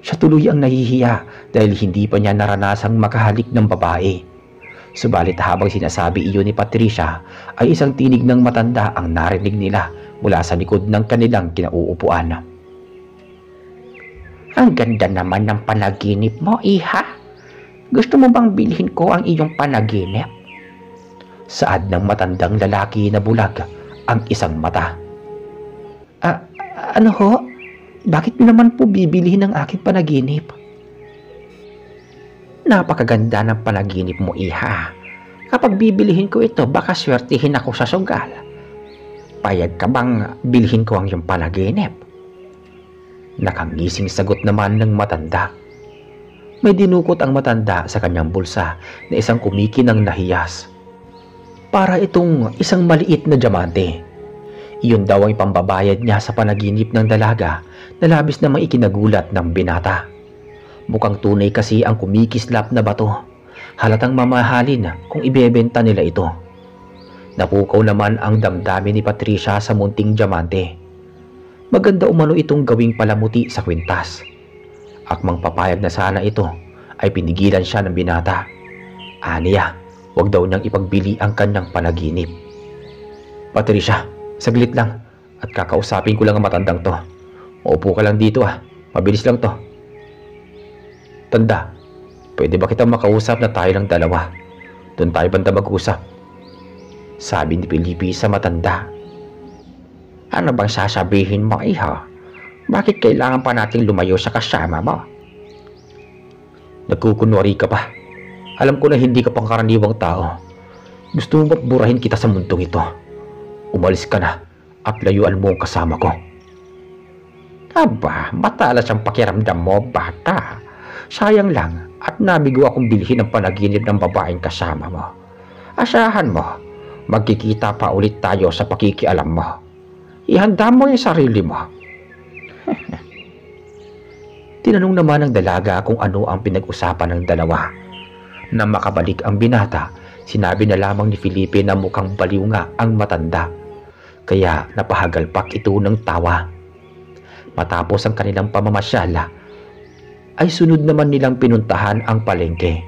Siya tuloy ang nahihiya dahil hindi pa niya naranasang makahalik ng babae. Subalit habang sinasabi iyon ni Patricia ay isang tinig ng matanda ang narinig nila mula sa likod ng kanilang kinauupuan. Ang ganda naman ng panaginip mo, iha. Gusto mo bang bilhin ko ang iyong panaginip? Saad ng matandang lalaki na bulag ang isang mata. Ano ho? Bakit mo naman po bibilihin ang aking panaginip? Napakaganda ng panaginip mo, iha. Kapag bibilihin ko ito, baka swertihin ako sa sugal. Payag ka bang bilhin ko ang iyong panaginip? Nakangising sagot naman ng matanda. May dinukot ang matanda sa kanyang bulsa na isang kumikinang nahiyas. Para itong isang maliit na diamante. Iyon daw ang pambabayad niya sa panaginip ng dalaga na labis namang ikinagulat ng binata. Mukhang tunay kasi ang kumikislap na bato. Halatang mamahalin kung ibebenta nila ito. Napukaw naman ang damdamin ni Patricia sa munting diamante. Maganda umano itong gawing palamuti sa kwintas. Akmang papayag na sana ito ay pinigilan siya ng binata. Aniya, wag daw niyang ipagbili ang kanyang panaginip. Patricia, saglit lang at kakausapin ko lang ang matandang to. Maupo ka lang dito mabilis lang to. Tanda, pwede ba kitang makausap na tayo lang dalawa? Doon tayo banda mag-usap. Sabi ni Felipe sa matanda. Ano bang sasabihin mo, iho? Bakit kailangan pa nating lumayo sa kasama mo? Nagkukunwari ka pa. Alam ko na hindi ka pangkaraniwang tao. Gusto mo ba't burahin kita sa mundong ito? Umalis ka na at layuan mo ang kasama ko. Aba, matalas ang pakiramdam mo, bata. Sayang lang at nabigo akong bilhin ang panaginip ng babaeng kasama mo. Asahan mo, magkikita pa ulit tayo sa pakikialam mo. Ihanda mo yung sarili mo. Tinanong naman ng dalaga kung ano ang pinag-usapan ng dalawa. Nang makabalik ang binata, sinabi na lamang ni Felipe na mukhang baliw nga ang matanda. Kaya napahagalpak ito ng tawa. Matapos ang kanilang pamamasyal, ay sunod naman nilang pinuntahan ang palengke.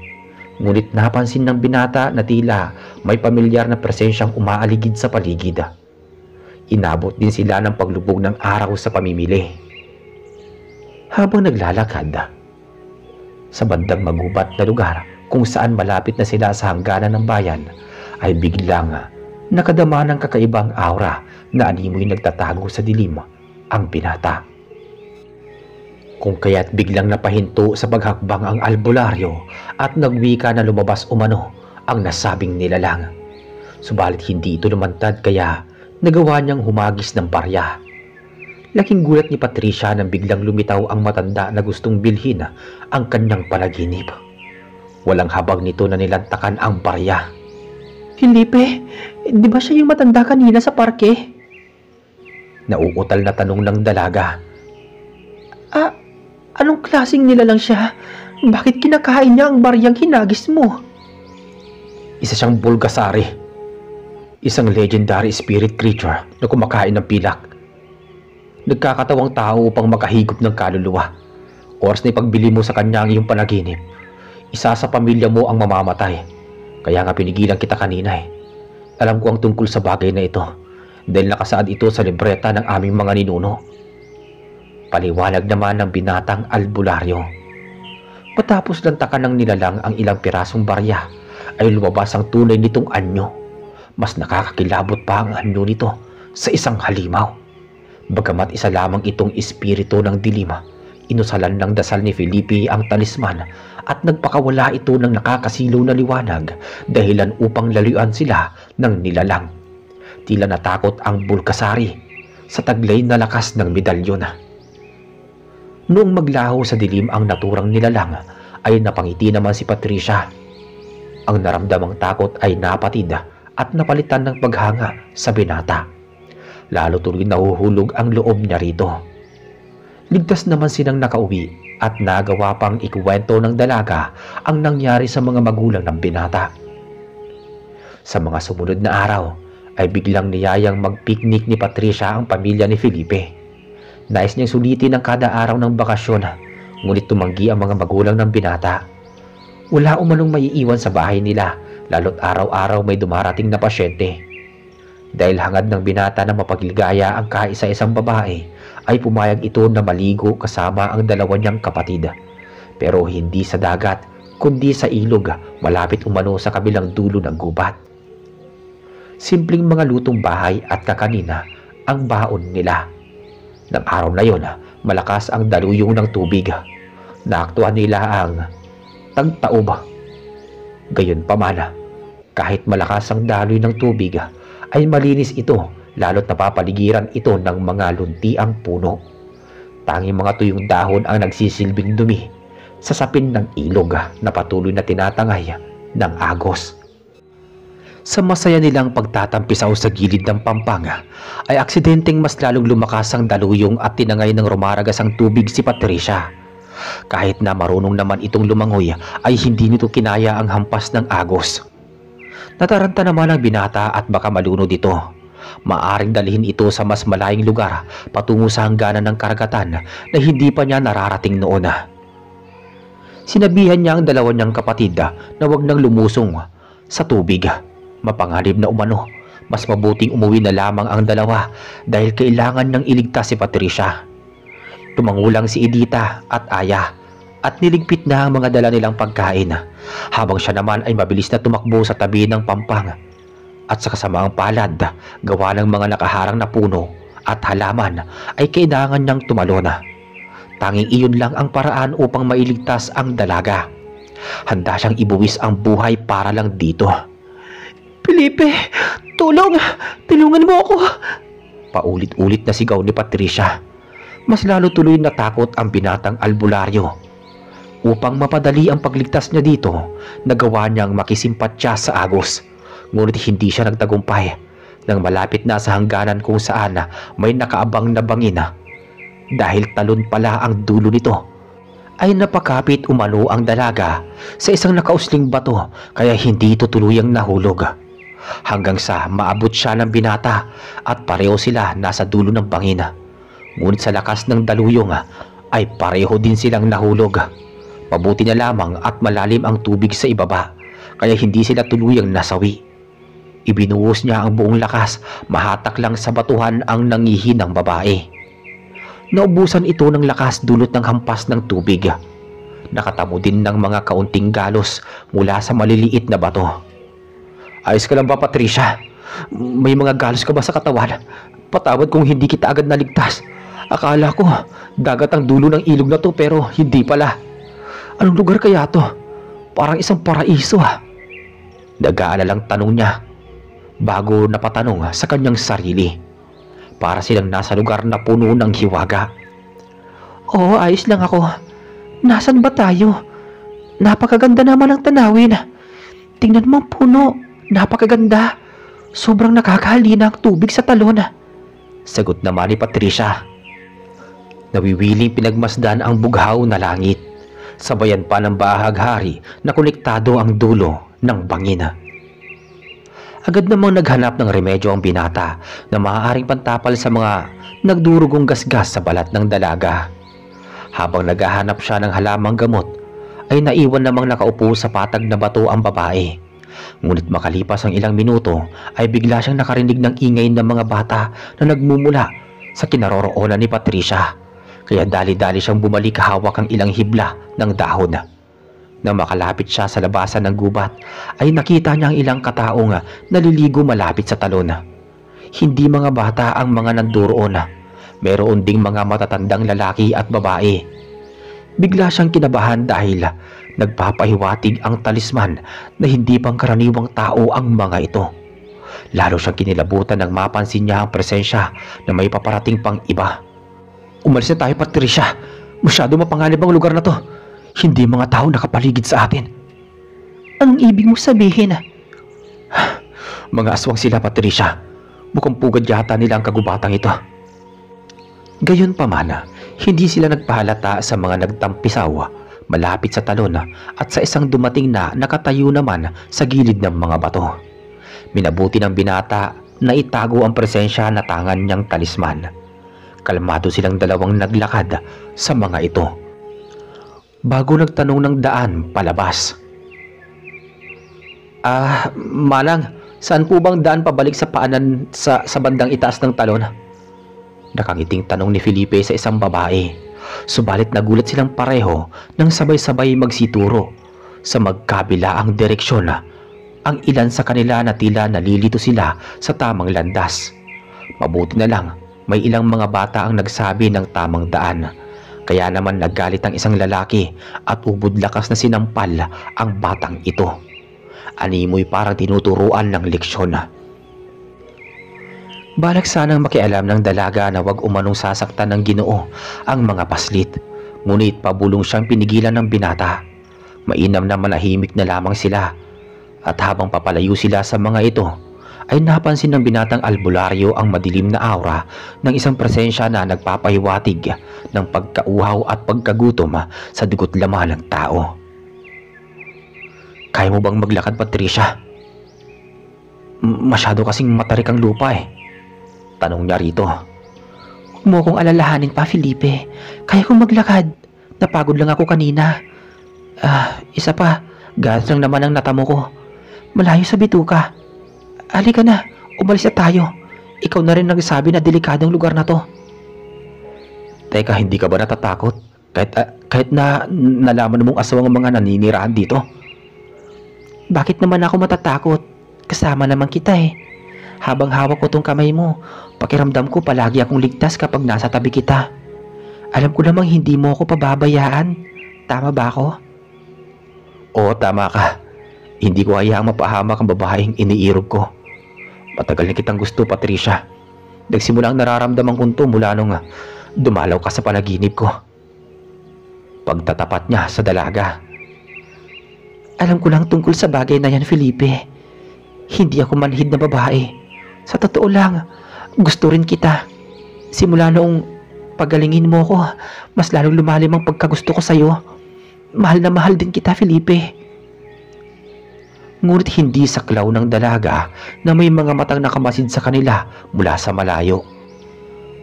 Ngunit napansin ng binata na tila may pamilyar na presensyang umaaligid sa paligid. Inabot din sila ng paglubog ng araw sa pamimili. Habang naglalakad sa bandang magubat na lugar kung saan malapit na sila sa hangganan ng bayan, ay biglang nakadama ng kakaibang aura na animoy nagtatago sa dilim ang binata. Kung kaya't biglang napahinto sa paghakbang ang albularyo at nagwika na lumabas umano ang nasabing nilalang. Subalit hindi ito lumantad kaya nagawa niyang humagis ng barya. Laking gulat ni Patricia nang biglang lumitaw ang matanda na gustong bilhin ang kanyang panaginip. Walang habang nito na nilantakan ang barya. Felipe, di ba siya yung matanda kanina sa parke? Nauutal na tanong ng dalaga. Anong klaseng nilalang siya? Bakit kinakain niya ang baryang hinagis mo? Isa siyang Bulgasari. Isang legendary spirit creature na kumakain ng pilak. Nagkakatawang tao upang makahigop ng kaluluwa. Oras na ipagbili mo sa kanya ang iyong panaginip, isa sa pamilya mo ang mamamatay. Kaya nga pinigilan kita kanina eh. Alam ko ang tungkol sa bagay na ito dahil nakasaad ito sa libreta ng aming mga ninuno. Paliwanag naman ng binatang albularyo. Matapos lantakan ng nilalang ang ilang pirasong barya, ay lumabas ang tunay nitong anyo. Mas nakakakilabot pa ang anyo nito sa isang halimaw. Bagamat isa lamang itong espiritu ng dilim, inusalan ng dasal ni Felipe ang talisman at nagpakawala ito ng nakakasilaw na liwanag dahilan upang layuan sila ng nilalang. Tila natakot ang Bulgasari sa taglay na lakas ng medalyon. Noong maglaho sa dilim ang naturang nilalang, ay napangiti naman si Patricia. Ang naramdamang takot ay napatid at napalitan ng paghanga sa binata. Lalo tuloy nahuhulog ang loob niya rito. Ligtas naman silang nakauwi at nagawa pang ikuwento ng dalaga ang nangyari sa mga magulang ng binata. Sa mga sumunod na araw, ay biglang niyayang mag-picnic ni Patricia ang pamilya ni Felipe. Nais niyang sulitin ang kada araw ng bakasyon, ngunit tumanggi ang mga magulang ng binata. Wala umanong maiiwan sa bahay nila, lalo't araw-araw may dumarating na pasyente. Dahil hangad ng binata na mapagligaya ang kaisa-isang babae, ay pumayag ito na maligo kasama ang dalawa niyang kapatid. Pero hindi sa dagat, kundi sa ilog malapit umano sa kabilang dulo ng gubat. Simpleng mga lutong bahay at kakanina ang baon nila. Nang araw na yon, malakas ang daluyong ng tubig. Naaktuhan nila ang tagtaob. Gayunpaman, kahit malakas ang daloy ng tubig, ay malinis ito, lalo't napapaligiran ito ng mga luntiang puno. Tanging mga tuyong dahon ang nagsisilbing dumi sa sapin ng ilog na patuloy na tinatangay ng agos. Sa masaya nilang pagtatampisaw sa gilid ng pampanga, ay aksidenteng mas lalong lumakas ang daluyong at tinangay ng rumaragas ang tubig si Patricia. Kahit na marunong naman itong lumangoy, ay hindi nito kinaya ang hampas ng agos. Nataranta naman ang binata at baka malunod ito. Maaring dalhin ito sa mas malayong lugar patungo sa hangganan ng karagatan na hindi pa niya nararating noon. Sinabihan niya ang dalawa niyang kapatid na wag nang lumusong sa tubig. Mapanganib na umano, mas mabuting umuwi na lamang ang dalawa dahil kailangan nang iligtas si Patricia. Tumangulang si Edita at Aya at niligpit na ang mga dala nilang pagkain, habang siya naman ay mabilis na tumakbo sa tabi ng pampang. At sa kasamaang palad, gawa ng mga nakaharang na puno, at halaman ay kailangan niyang tumalon. Tanging iyon lang ang paraan upang mailigtas ang dalaga. Handa siyang ibuwis ang buhay para lang dito. Felipe, tulong! Tulungan mo ako! Paulit-ulit na sigaw ni Patricia. Mas lalo tuloy natakot ang binatang albularyo. Upang mapadali ang pagligtas niya dito, nagawa niyang makisimpatya sa agos. Ngunit hindi siya nagtagumpay nang malapit na sa hangganan kung saan may nakaabang na bangin. Dahil talon pala ang dulo nito, ay napakapit umano ang dalaga sa isang nakausling bato kaya hindi ito tuluyang nahulog. Hanggang sa maabot siya ng binata at pareho sila nasa dulo ng bangin. Ngunit sa lakas ng daluyong ay pareho din silang nahulog. Mabuti na lamang at malalim ang tubig sa ibaba kaya hindi sila tuluyang nasawi. Ibinuhos niya ang buong lakas, mahatak lang sa batuhan ang nangihinang babae. Naubusan ito ng lakas dulot ng hampas ng tubig. Nakatamo din ng mga kaunting galos mula sa maliliit na bato. Ayos ka lang ba, Patricia? May mga galos ka ba sa katawan? Patawad kung hindi kita agad naligtas. Akala ko dagat ang dulo ng ilog na to pero hindi pala. Anong lugar kaya to? Parang isang paraiso Nag-aalalang tanong niya bago napatanong sa kanyang sarili. Para silang nasa lugar na puno ng hiwaga. Oo, ayos lang ako. Nasaan ba tayo? Napakaganda naman ang tanawin. Tingnan mo ang puno. Napakaganda. Sobrang nakakahalina ang tubig sa talon. Sagot naman ni Patricia. Nawiwiling pinagmasdan ang bughaw na langit. Sabayan pa ng bahaghari na konektado ang dulo ng bangin. Agad namang naghanap ng remedyo ang binata na maaaring pantapal sa mga nagdurugong gasgas sa balat ng dalaga. Habang naghahanap siya ng halamang gamot, ay naiwan namang nakaupo sa patag na bato ang babae. Ngunit makalipas ang ilang minuto ay bigla siyang nakarinig ng ingay ng mga bata na nagmumula sa kinaroroonan ni Patricia. Kaya dali-dali siyang bumalik hawak ang ilang hibla ng dahon. Nang makalapit siya sa labasan ng gubat, ay nakita niya ang ilang kataong naliligo malapit sa talon. Hindi mga bata ang mga nanduroon. Meron ding mga matatandang lalaki at babae. Bigla siyang kinabahan dahil nagpapahiwatig ang talisman na hindi pangkaraniwang tao ang mga ito. Lalo siyang kinilabutan nang mapansin niya ang presensya na may paparating pang iba. Umalis na tayo, Patricia. Masyado mapanganib ang lugar na to. Hindi mga tao nakapaligid sa atin. Anong ibig mo sabihin? Mga aswang sila, Patricia. Mukhang pugad yata nila ang kagubatang ito. Gayunpaman, hindi sila nagpahalata sa mga nagtampisaw malapit sa talon at sa isang dumating na nakatayo naman sa gilid ng mga bato. Minabuti ng binata na itago ang presensya na tangan niyang talisman. Kalmado silang dalawang naglakad sa mga ito. Bago nagtanong ng daan palabas. Manang, saan po bang daan pabalik sa paanan sa bandang itaas ng talon? Nakangiting tanong ni Felipe sa isang babae. Subalit nagulat silang pareho nang sabay-sabay magsituro sa magkabilaang direksyon. Ang ilan sa kanila na tila nalilito sila sa tamang landas. Mabuti na lang may ilang mga bata ang nagsabi ng tamang daan. Kaya naman naggalit ang isang lalaki at ubod lakas na sinampal ang batang ito. Animoy parang tinuturuan ng leksyon. Balak sanang makialam ng dalaga na wag umanong sasaktan ng Ginoo ang mga paslit. Ngunit pabulong siyang pinigilan ng binata. Mainam na manahimik na lamang sila. At habang papalayo sila sa mga ito, ay napansin ng binatang albularyo ang madilim na aura ng isang presensya na nagpapahiwatig ng pagkauhaw at pagkagutom sa dugot laman ng tao. Kaya mo bang maglakad, Patricia? Masyado kasing matarik ang lupa Tanong niya rito. Huwag mo akong alalahanin pa, Felipe. Kaya kong maglakad. Napagod lang ako kanina. Isa pa, gas lang naman ang natamo ko. Malayo sa bituka. Halika na, umalis na tayo. Ikaw na rin nagsabi na delikadong lugar na to. Teka, hindi ka ba natatakot? Kahit na nalaman mong aswang ang mga naninirahan dito? Bakit naman ako matatakot? Kasama naman kita Habang hawak ko tong kamay mo, Pakiramdam ko palagi akong ligtas kapag nasa tabi kita. Alam ko namang hindi mo ako pababayaan. Tama ba ako? Oo, tama ka. Hindi ko hayaang mapahamak ang babaeng iniirog ko. Matagal na kitang gusto, Patricia. Nagsimulang nararamdaman ko ito mula nung dumalaw ka sa panaginip ko. Pagtatapat niya sa dalaga. Alam ko lang tungkol sa bagay na yan, Felipe. Hindi ako manhid na babae. Sa totoo lang, gusto rin kita. Simula noong pagalingin mo ko, mas lalong lumalim ang pagkagusto ko sa'yo. Mahal na mahal din kita, Felipe. Ngunit hindi saklaw ng dalaga na may mga matang nakamasid sa kanila mula sa malayo.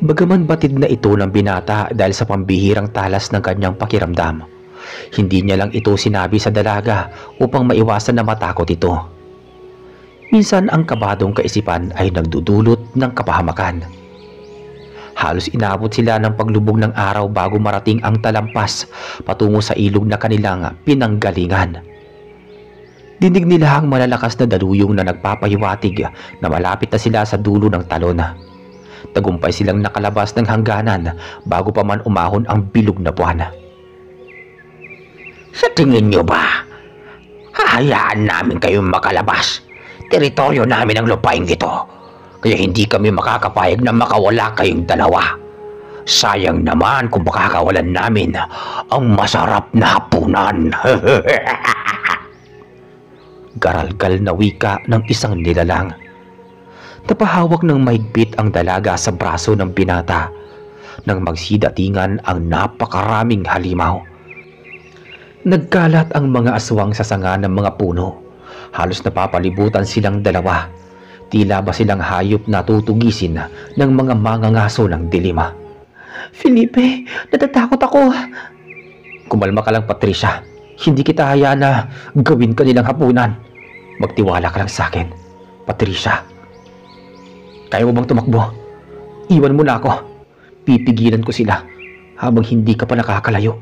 Bagaman batid na ito ng binata dahil sa pambihirang talas ng kanyang pakiramdam, hindi niya lang ito sinabi sa dalaga upang maiwasan na matakot ito. Minsan ang kabadong kaisipan ay nagdudulot ng kapahamakan. Halos inabot sila ng paglubog ng araw bago marating ang talampas patungo sa ilog na kanilang pinanggalingan. Dinig nila ang malalakas na daluyong na nagpapahiwatig na malapit na sila sa dulo ng talon. Tagumpay silang nakalabas ng hangganan bago pa man umahon ang bilog na buwan. Sa tingin nyo ba, hahayaan namin kayong makalabas? Teritoryo namin ang lupain ito, kaya hindi kami makakapayag na makawala kayong dalawa. Sayang naman kung makakawalan namin ang masarap na hapunan. Garalgal na wika ng isang nilalang. Napahawak ng mahigpit ang dalaga sa braso ng binata nang magsidatingan ang napakaraming halimaw. Nagkalat ang mga aswang sa sanga ng mga puno. Halos napapalibutan silang dalawa. Tila ba silang hayop na tutugisin ng mga mangangaso ng dilima. Felipe, natatakot ako. Kumalma ka lang, Patricia. Hindi kita hayaan na gawin ka nilang hapunan. Magtiwala ka lang sa akin, Patricia. Kaya mo bang tumakbo? Iwan mo na ako. Pipigilan ko sila habang hindi ka pa nakakalayo.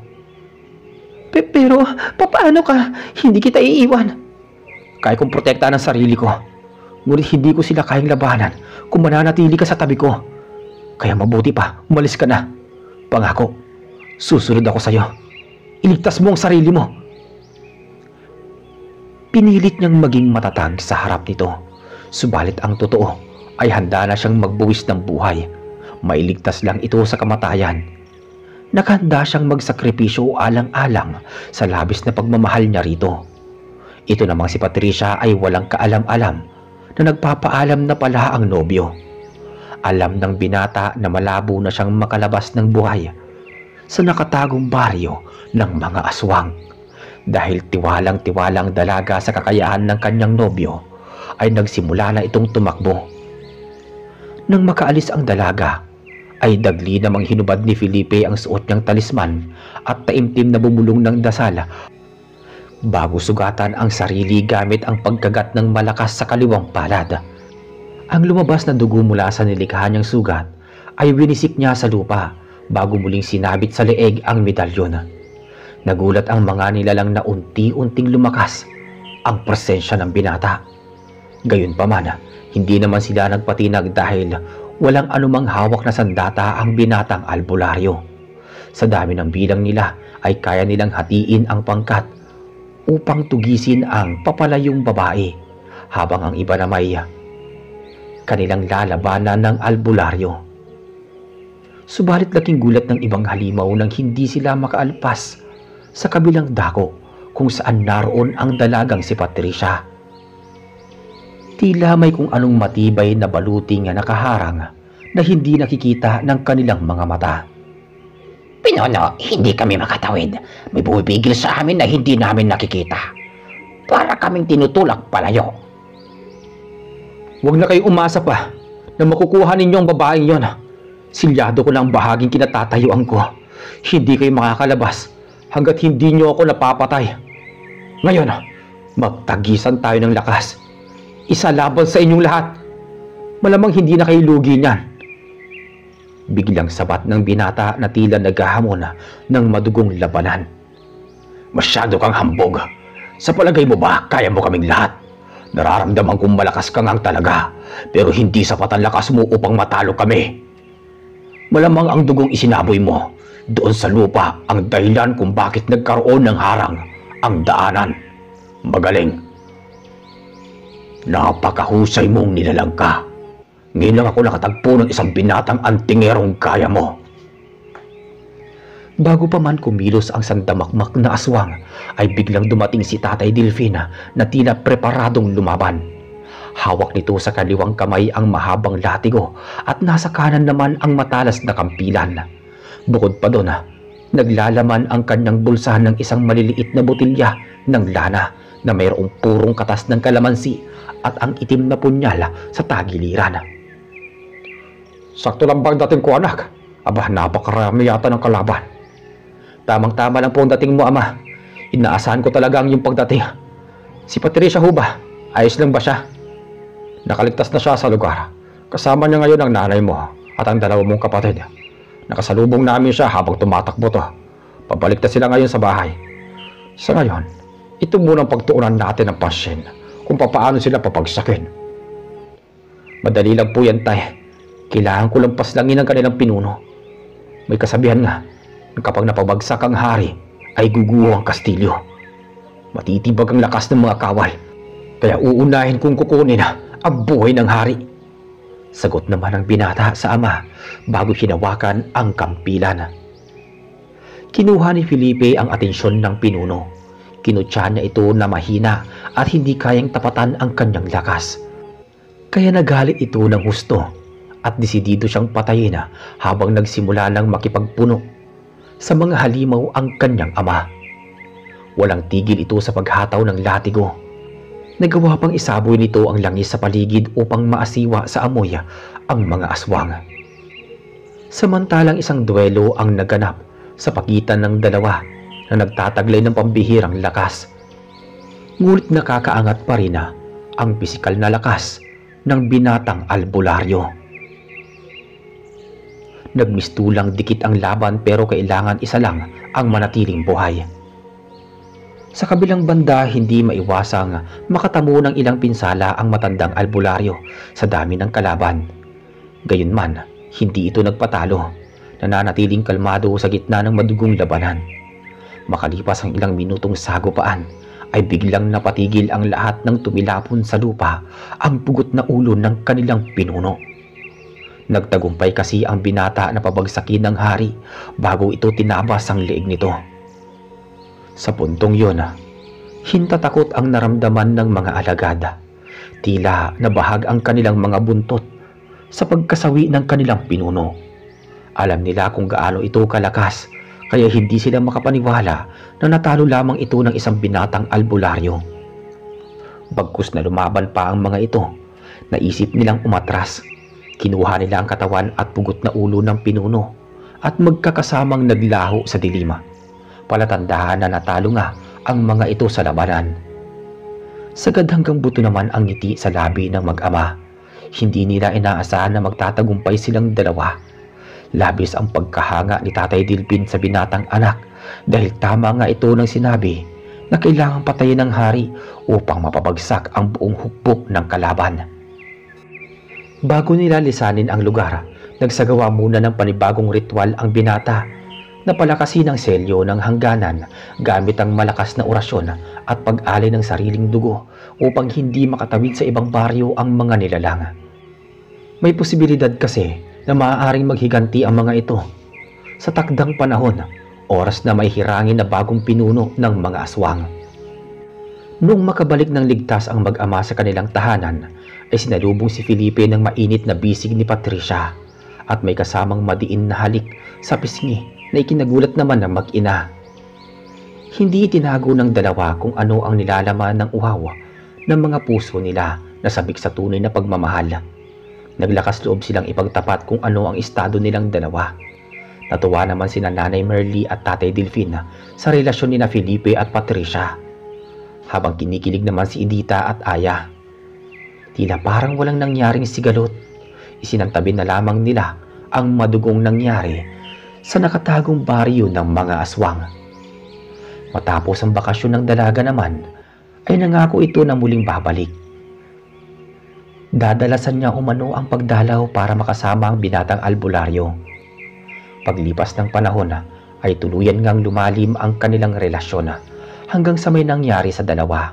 Pero, paano ka? Hindi kita iiwan. Kaya kong protektahan ang sarili ko. Ngunit hindi ko sila kayang labanan kung mananatili ka sa tabi ko. Kaya mabuti pa, umalis ka na. Pangako, susunod ako sa'yo. Iligtas mo ang sarili mo. Pinilit niyang maging matatag sa harap nito. Subalit ang totoo ay handa na siyang magbuwis ng buhay. Mailigtas lang ito sa kamatayan. Nakahanda siyang magsakripisyo alang-alang sa labis na pagmamahal niya rito. Ito namang si Patricia ay walang kaalam-alam na nagpapaalam na pala ang nobyo. Alam ng binata na malabo na siyang makalabas ng buhay sa nakatagong baryo ng mga aswang. Dahil tiwalang-tiwalang dalaga sa kakayahan ng kanyang nobyo, ay nagsimula na itong tumakbo. Nang makaalis ang dalaga, ay dagli namang hinubad ni Felipe ang suot niyang talisman at taimtim na bumulong ng dasal bago sugatan ang sarili gamit ang pagkagat ng malakas sa kaliwang palad. Ang lumabas na dugo mula sa nilikha niyang sugat ay winisik niya sa lupa bago muling sinabit sa leeg ang medalyon. Nagulat ang mga nilalang na unti-unting lumakas ang presensya ng binata. Gayunpaman, hindi naman sila nagpatinag dahil walang anumang hawak na sandata ang binatang albularyo. Sa dami ng bilang nila ay kaya nilang hatiin ang pangkat upang tugisin ang papalayong babae, habang ang iba na may kanilang lalabanan ng albularyo. Subalit laking gulat ng ibang halimaw nang hindi sila makaalpas sa kabilang dako kung saan naroon ang dalagang si Patricia. Tila may kung anong matibay na baluting na nakaharang na hindi nakikita ng kanilang mga mata. Pinono, hindi kami makatawid. May bumibigil sa amin na hindi namin nakikita. Para kaming tinutulak palayo. Huwag na kayo umasa pa na makukuha ninyo ang babaeng yon. Silyado ko na ang bahaging kinatatayuan ko. Hindi kayo makakalabas hanggat hindi nyo ako napapatay. Ngayon, magtagisan tayo ng lakas. Isa laban sa inyong lahat. Malamang hindi na kayo lugi niyan. Biglang sabat ng binata na tila naghahamon ng madugong labanan. Masyado kang hambog. Sa palagay mo ba, kaya mo kaming lahat? Nararamdaman kong malakas ka ngang talaga, pero hindi sapat ang lakas mo upang matalo kami. Malamang ang dugong isinaboy mo doon sa lupa ang dahilan kung bakit nagkaroon ng harang ang daanan. Magaling. Napakahusay mong nilalangka. Ngayon lang ako nakatagpo ng isang binatang antingerong kaya mo. Bago pa man kumilos ang sandamakmak na aswang, ay biglang dumating si Tatay Delfina na tila preparadong lumaban. Hawak nito sa kaliwang kamay ang mahabang latigo at nasa kanan naman ang matalas na kampilan. Bukod pa doon, naglalaman ang kanyang bulsa ng isang maliliit na botilya ng lana na mayroong purong katas ng kalamansi at ang itim na punyal sa tagiliran. Sakto lang bang dating ko, anak? Aba, napakarami yata ng kalaban. Tamang-tama lang po ang dating mo, Ama. Inaasahan ko talaga ang iyong pagdating. Si Patricia ho ba? Ayos lang ba siya? Nakaligtas na siya sa lugar. Kasama niya ngayon ang nanay mo at ang dalawa mong kapatid. Nakasalubong namin siya habang tumatakbo to. Pabalik na sila ngayon sa bahay. Sa ngayon, ito munang pagtuunan natin ng pansin kung papaano sila papagsakin. Madali lang po yan, Tay. Kailangan ko lang paslangin ang kanilang pinuno. May kasabihan nga, kapag napabagsak ang hari, ay guguho ang kastilyo. Matitibag ang lakas ng mga kawal, kaya uunahin kong kukunin ang buhay ng hari. Sagot naman ng binata sa ama bago hinawakan ang kampilan. Kinuha ni Felipe ang atensyon ng pinuno. Kinutya niya ito na mahina at hindi kayang tapatan ang kanyang lakas. Kaya nagalit ito ng husto at desidido siyang patayin habang nagsimula ng makipagpuno sa mga halimaw ang kanyang ama. Walang tigil ito sa paghataw ng latigo. Nagawa pang isaboy nito ang langis sa paligid upang maasiwa sa amoy ang mga aswang. Samantalang isang duelo ang naganap sa pagitan ng dalawa na nagtataglay ng pambihirang lakas. Ngunit nakakaangat pa rin ang pisikal na lakas ng binatang albularyo. Nagmistulang dikit ang laban pero kailangan isa lang ang manatiling buhay. Sa kabilang banda, hindi maiwasang makatamo ng ilang pinsala ang matandang albularyo sa dami ng kalaban. Gayunman, hindi ito nagpatalo, nananatiling kalmado sa gitna ng madugong labanan. Makalipas ang ilang minutong sagupaan, ay biglang napatigil ang lahat ng tumilapon sa lupa ang pugot na ulo ng kanilang pinuno. Nagtagumpay kasi ang binata na pabagsakin ng hari bago ito tinabas ang leeg nito. Sa puntong yun, hintatakot ang naramdaman ng mga alagad. Tila nabahag ang kanilang mga buntot sa pagkasawi ng kanilang pinuno. Alam nila kung gaano ito kalakas, kaya hindi sila makapaniwala na natalo lamang ito ng isang binatang albularyo. Bagkus na lumaban pa ang mga ito, naisip nilang umatras. Kinuha nila ang katawan at pugot na ulo ng pinuno at magkakasamang naglaho sa dilima. Palatandaan na natalo nga ang mga ito sa labanan. Sagad hanggang buto naman ang ngiti sa labi ng mag-ama. Hindi nila inaasahan na magtatagumpay silang dalawa. Labis ang pagkahanga ni Tatay Dilpin sa binatang anak dahil tama nga ito ng sinabi na kailangang patayin ng hari upang mapabagsak ang buong hukbo ng kalaban. Bago nila lisanin ang lugar, nagsagawa muna ng panibagong ritual ang binata na palakasin ang selyo ng hangganan gamit ang malakas na orasyon at pag-alay ng sariling dugo upang hindi makatawid sa ibang baryo ang mga nilalang. May posibilidad kasi na maaaring maghiganti ang mga ito. Sa takdang panahon, oras na may hirangin na bagong pinuno ng mga aswang. Noong makabalik ng ligtas ang mag-ama sa kanilang tahanan, ay sinalubong si Felipe ng mainit na bisig ni Patricia at may kasamang madiin na halik sa pisngi na ikinagulat naman ng mag-ina. Hindi itinago ng dalawa kung ano ang nilalaman ng uhaw ng mga puso nila na sabik sa tunay na pagmamahal. Naglakas loob silang ipagtapat kung ano ang estado nilang dalawa. Natuwa naman sina Nanay Merly at Tatay Delfin sa relasyon ni na Felipe at Patricia. Habang kinikilig naman si Edita at Aya. Tila parang walang nangyaring sigalot. Isinantabi na lamang nila ang madugong nangyari sa nakatagong baryo ng mga aswang. Matapos ang bakasyon ng dalaga naman, ay nangako ito na muling babalik. Dadalasan niya umano ang pagdalaw para makasama ang binatang albularyo. Paglipas ng panahon ay tuluyan ngang lumalim ang kanilang relasyon hanggang sa may nangyari sa dalawa.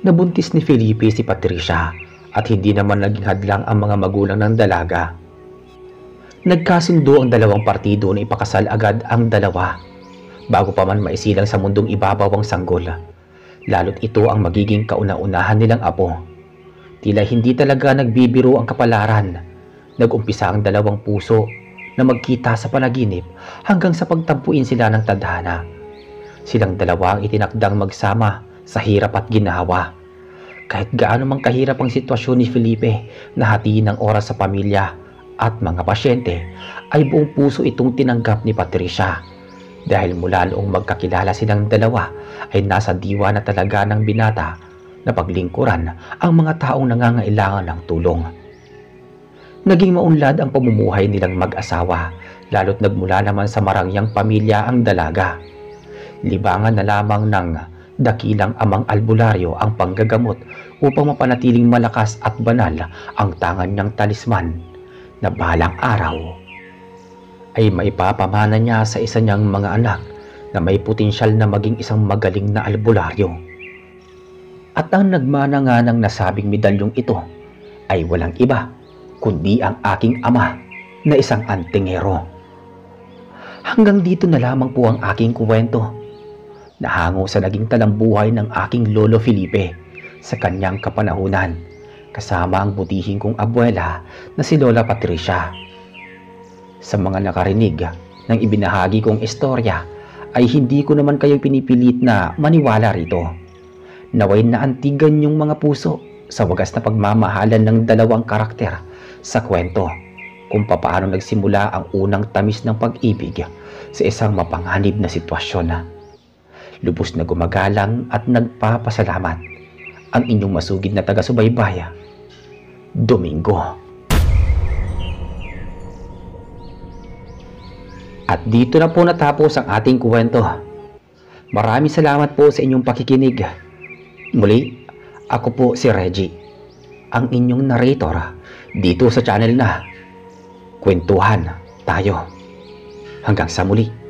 Nabuntis ni Felipe si Patricia at hindi naman naging hadlang ang mga magulang ng dalaga. Nagkasundo ang dalawang partido na ipakasal agad ang dalawa bago pa man maisilang sa mundong ibabaw ang sanggol, lalo't ito ang magiging kauna-unahan nilang apo. Tila hindi talaga nagbibiro ang kapalaran. Nag-umpisa ang dalawang puso na magkita sa panaginip hanggang sa pagtampuin sila ng tadhana. Silang dalawa ang itinakdang magsama sa hirap at ginhawa. Kahit gaano mang kahirap ang sitwasyon ni Felipe na hatiin ng oras sa pamilya at mga pasyente, ay buong puso itong tinanggap ni Patricia. Dahil mula noong magkakilala silang dalawa ay nasa diwa na talaga ng binata na paglingkuran ang mga taong nangangailangan ng tulong. Naging maunlad ang pamumuhay nilang mag-asawa, lalo't nagmula naman sa marangyang pamilya ang dalaga. Libangan na lamang ng dakilang amang albularyo ang panggagamot upang mapanatiling malakas at banal ang tangan niyang talisman na balang araw ay maipapamana niya sa isa niyang mga anak na may potensyal na maging isang magaling na albularyo. At ang nagmana nga ng nasabing medalyong ito ay walang iba kundi ang aking ama na isang antingero. Hanggang dito na lamang po ang aking kwento. Nahango sa naging talambuhay ng aking lolo Felipe sa kanyang kapanahunan kasama ang butihing kong abuela na si Lola Patricia. Sa mga nakarinig ng ibinahagi kong istorya ay hindi ko naman kayo pinipilit na maniwala rito. Naway na antigan yung mga puso sa wagas na pagmamahalan ng dalawang karakter sa kwento kung papaano nagsimula ang unang tamis ng pag-ibig sa isang mapanganib na sitwasyon. Lubos na gumagalang at nagpapasalamat ang inyong masugid na taga-subaybay, Domingo. At dito na po natapos ang ating kwento. Maraming salamat po sa inyong pakikinig. Muli, ako po si Reggie, ang inyong narrator dito sa channel na Kwentuhan Tayo. Hanggang sa muli.